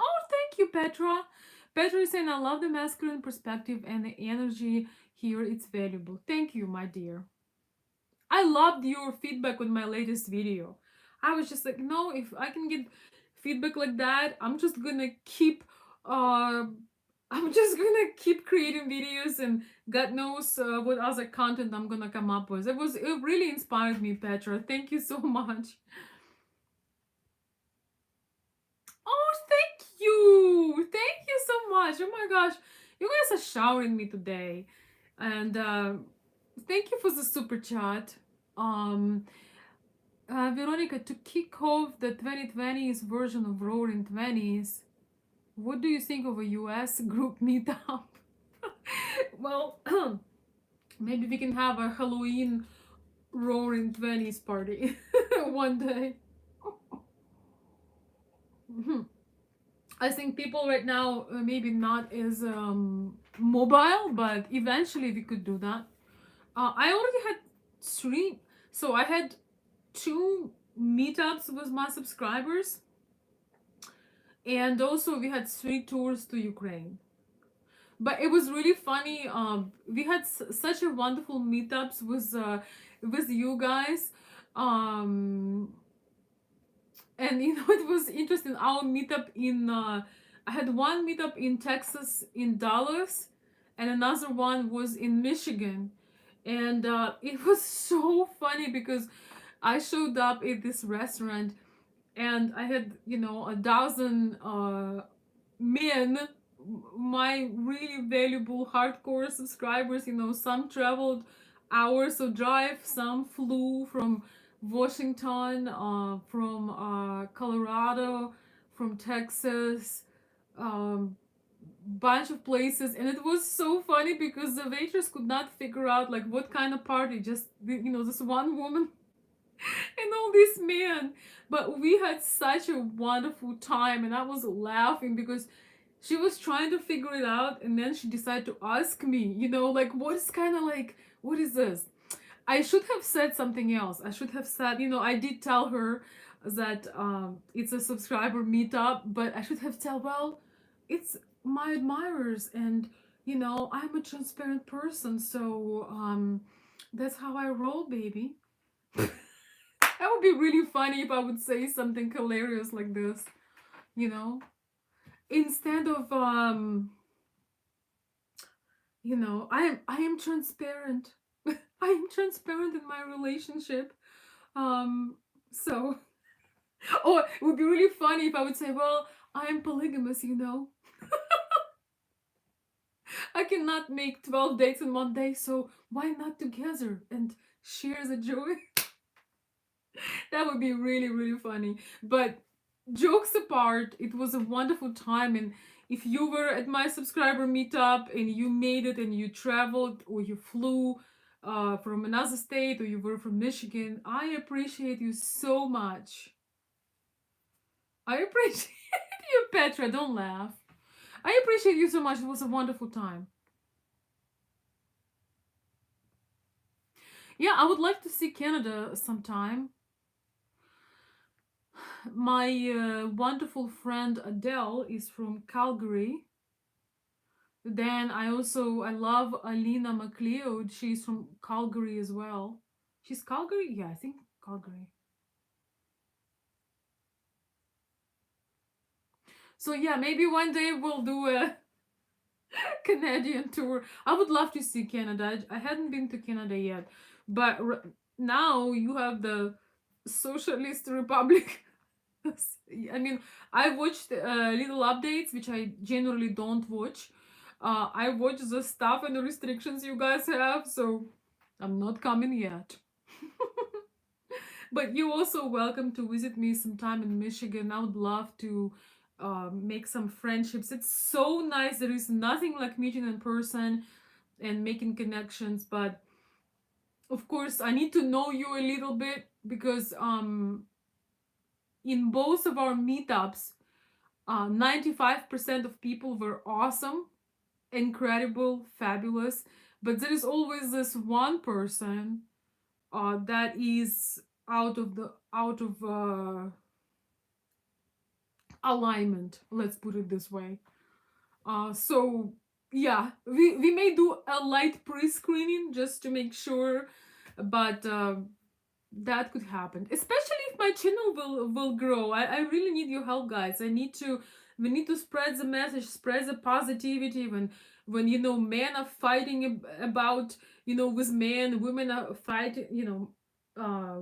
Oh, thank you, Petra. Petra is saying, I love the masculine perspective and the energy here. It's valuable. Thank you, my dear. I loved your feedback on my latest video. I was just like, no, if I can get feedback like that, uh I'm just gonna keep creating videos, and God knows what other content I'm gonna come up with. It really inspired me, Petra. Thank you so much. Oh, thank you. Thank you so much. Oh my gosh. You guys are showering me today. And thank you for the super chat. Um, Veronika, to kick off the 2020s version of Roaring Twenties, what do you think of a US group meetup? Well, maybe we can have a Halloween Roaring Twenties party one day. I think people right now maybe not as mobile, but eventually we could do that. I already had three, so I had two meetups with my subscribers, and also we had three tours to Ukraine. But it was really funny. We had such a wonderful meetups with you guys. Um, and you know, it was interesting. Our meetup in I had one meetup in Texas, in Dallas, and another one was in Michigan. And it was so funny because I showed up at this restaurant and I had, you know, a dozen men, my really valuable hardcore subscribers. You know, some traveled hours of drive, some flew from Washington, from Colorado, from Texas, bunch of places. And it was so funny because the waitress could not figure out like what kind of party, just, you know, this one woman and all these men. But we had such a wonderful time, and I was laughing because she was trying to figure it out, and then she decided to ask me, you know, like, what is kind of like, what is this? I should have said something else. I should have said, you know, I did tell her that it's a subscriber meetup, but I should have told, well, it's my admirers, and you know, I'm a transparent person, so that's how I roll, baby. That would be really funny if I would say something hilarious like this, you know, instead of you know, I am transparent. I am transparent in my relationship. So or it would be really funny if I would say, well, I am polygamous, you know. I cannot make 12 dates in one day, so why not together and share the joy? That would be really, really funny. But jokes apart, it was a wonderful time. And if you were at my subscriber meetup and you made it and you traveled or you flew from another state or you were from Michigan, I appreciate you so much. I appreciate you, Petra. Don't laugh. I appreciate you so much. It was a wonderful time. Yeah, I would like to see Canada sometime. My wonderful friend Adele is from Calgary. Then I love Alina McLeod. She's from Calgary as well. She's Calgary? Yeah, I think Calgary. So yeah, maybe one day we'll do a Canadian tour. I would love to see Canada. I hadn't been to Canada yet, but now you have the Socialist Republic. I mean, I watched little updates, which I generally don't watch. I watch the stuff and the restrictions you guys have, so I'm not coming yet. But you're also welcome to visit me sometime in Michigan. I would love to make some friendships. It's so nice. There is nothing like meeting in person and making connections. But of course, I need to know you a little bit because in both of our meetups, 95% of people were awesome, incredible, fabulous. But there is always this one person that is out of alignment, let's put it this way. So yeah, we may do a light pre-screening just to make sure, but that could happen, especially if my channel will grow. I really need your help, guys. We need to spread the message, spread the positivity. When you know, men are fighting about, you know, with men, women are fighting, you know,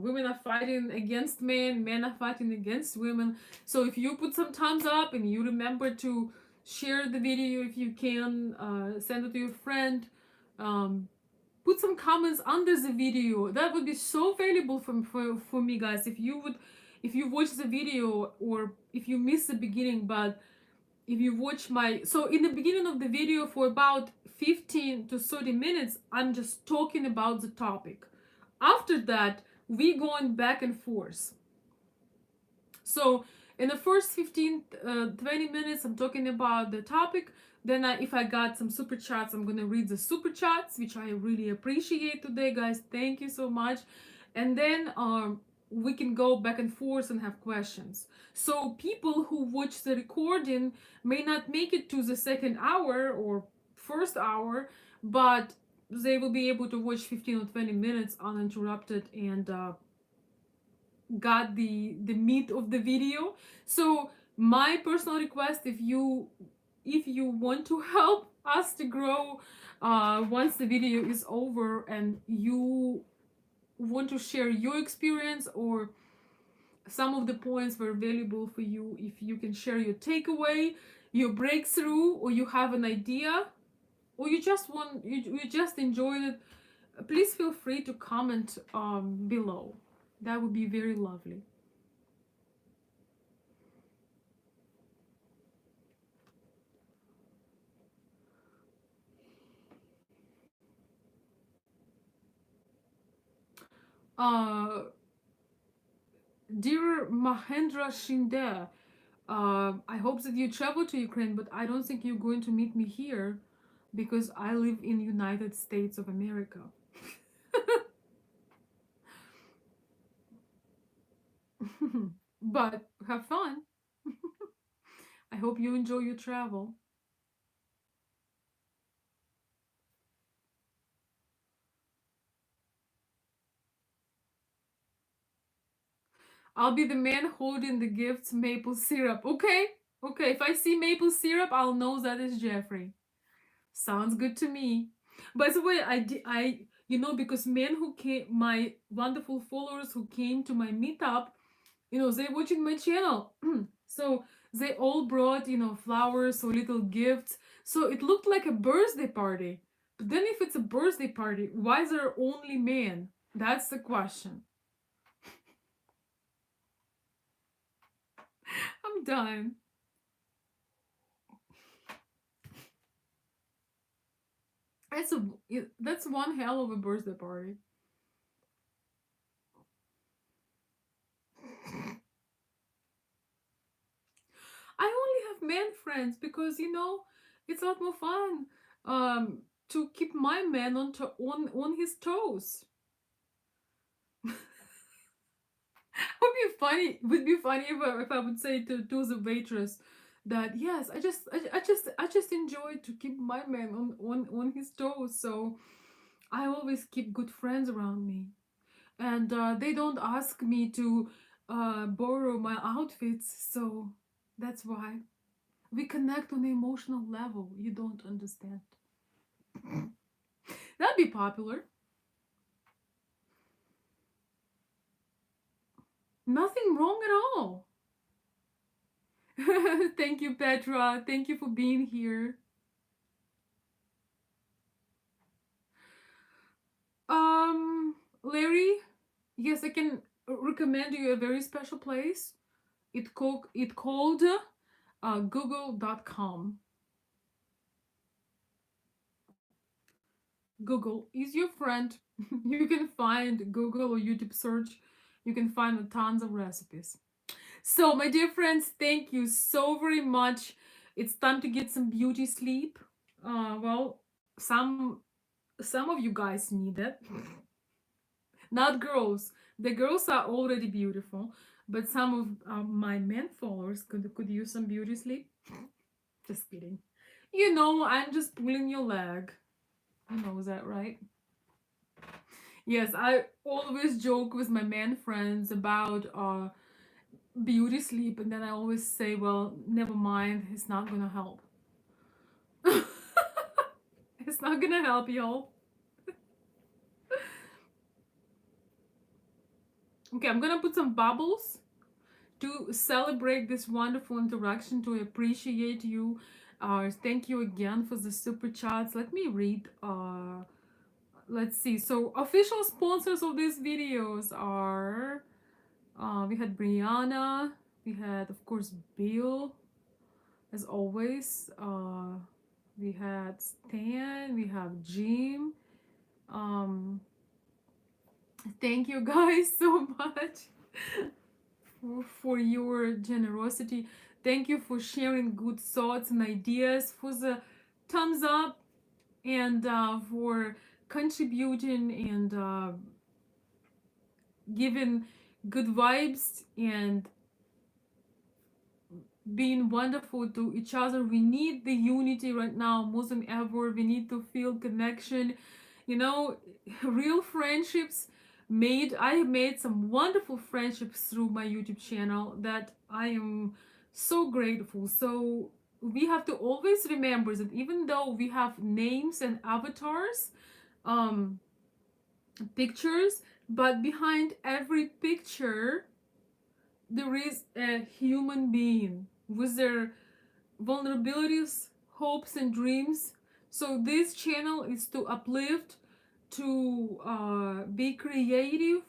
women are fighting against men are fighting against women. So if you put some thumbs up and you remember to share the video, if you can, send it to your friend, Um, put some comments under the video. That would be so valuable for me, guys. If you watch the video, or if you miss the beginning, but if you watch my, so in the beginning of the video, for about 15 to 30 minutes, I'm just talking about the topic. After that, we going back and forth. So in the first 15 20 minutes, I'm talking about the topic. Then if I got some super chats, I'm gonna read the super chats, which I really appreciate today, guys. Thank you so much. And then we can go back and forth and have questions. So people who watch the recording may not make it to the second hour or first hour, but they will be able to watch 15 or 20 minutes uninterrupted, and got the meat of the video. So my personal request, if you want to help us to grow, once the video is over, and you want to share your experience, or some of the points were valuable for you, if you can share your takeaway, your breakthrough, or you have an idea, or you just enjoyed it, please feel free to comment below. That would be very lovely. uh Dear Mahendra Shinde, I hope that you travel to Ukraine, but I don't think you're going to meet me here, because I live in United States of America. But have fun. I hope you enjoy your travel. I'll be the man holding the gifts, maple syrup. Okay? Okay, if I see maple syrup, I'll know that is Jeffrey. Sounds good to me. By the way, because men who came, my wonderful followers who came to my meetup, they watching my channel. So they all brought, flowers or little gifts. So it looked like a birthday party. But then if it's a birthday party, why is there only men? That's the question. I'm done. That's a that's one hell of a birthday party. I only have man friends because it's a lot more fun to keep my man on his toes. Would be funny if I would say to the waitress that yes, I just enjoy to keep my man on his toes. So I always keep good friends around me, and they don't ask me to borrow my outfits. So that's why we connect on an emotional level. You don't understand. That'd be popular. Nothing wrong at all. Thank you, Petra. Thank you for being here. Larry, yes, I can recommend you a very special place. It called google.com. Google is your friend. You can find Google or YouTube search. You can find tons of recipes. So, my dear friends, thank you so very much. It's time to get some beauty sleep. Well, some of you guys need it. Not girls. The girls are already beautiful, but some of my men followers could use some beauty sleep. Just kidding. I'm just pulling your leg. You know that, right? Yes, I always joke with my man friends about beauty sleep, and then I always say, well, never mind, it's not gonna help. It's not gonna help, y'all. Okay, I'm gonna put some bubbles to celebrate this wonderful interaction, to appreciate you, Thank you again for the super chats. Let me read. Let's see. So official sponsors of these videos are we had Brianna, we had of course Bill, as always. We had Stan, we have Jim. Thank you guys so much for your generosity. Thank you for sharing good thoughts and ideas, for the thumbs up, and for contributing and giving good vibes and being wonderful to each other. We need the unity right now more than ever. We need to feel connection. You know, real friendships I have made some wonderful friendships through my YouTube channel that I am so grateful. So we have to always remember that even though we have names and avatars, um pictures, but behind every picture there is a human being with their vulnerabilities, hopes, and dreams. So this channel is to uplift, to be creative,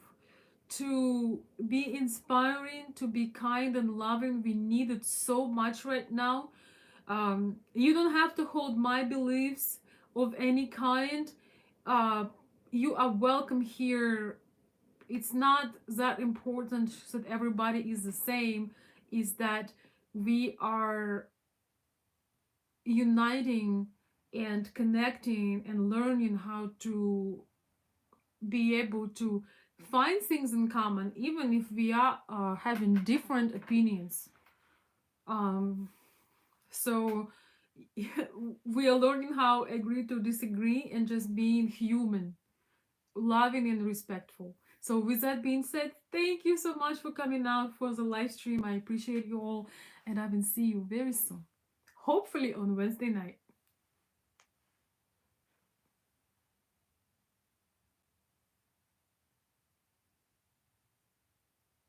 to be inspiring, to be kind and loving. We need it so much right now. You don't have to hold my beliefs of any kind. Uh, you are welcome here. It's not that important that everybody is the same, is that we are uniting and connecting and learning how to be able to find things in common even if we are having different opinions. Um, so we are learning how agree to disagree and just being human, loving and respectful. So with that being said, thank you so much for coming out for the live stream. I appreciate you all, and I will see you very soon, hopefully on Wednesday night.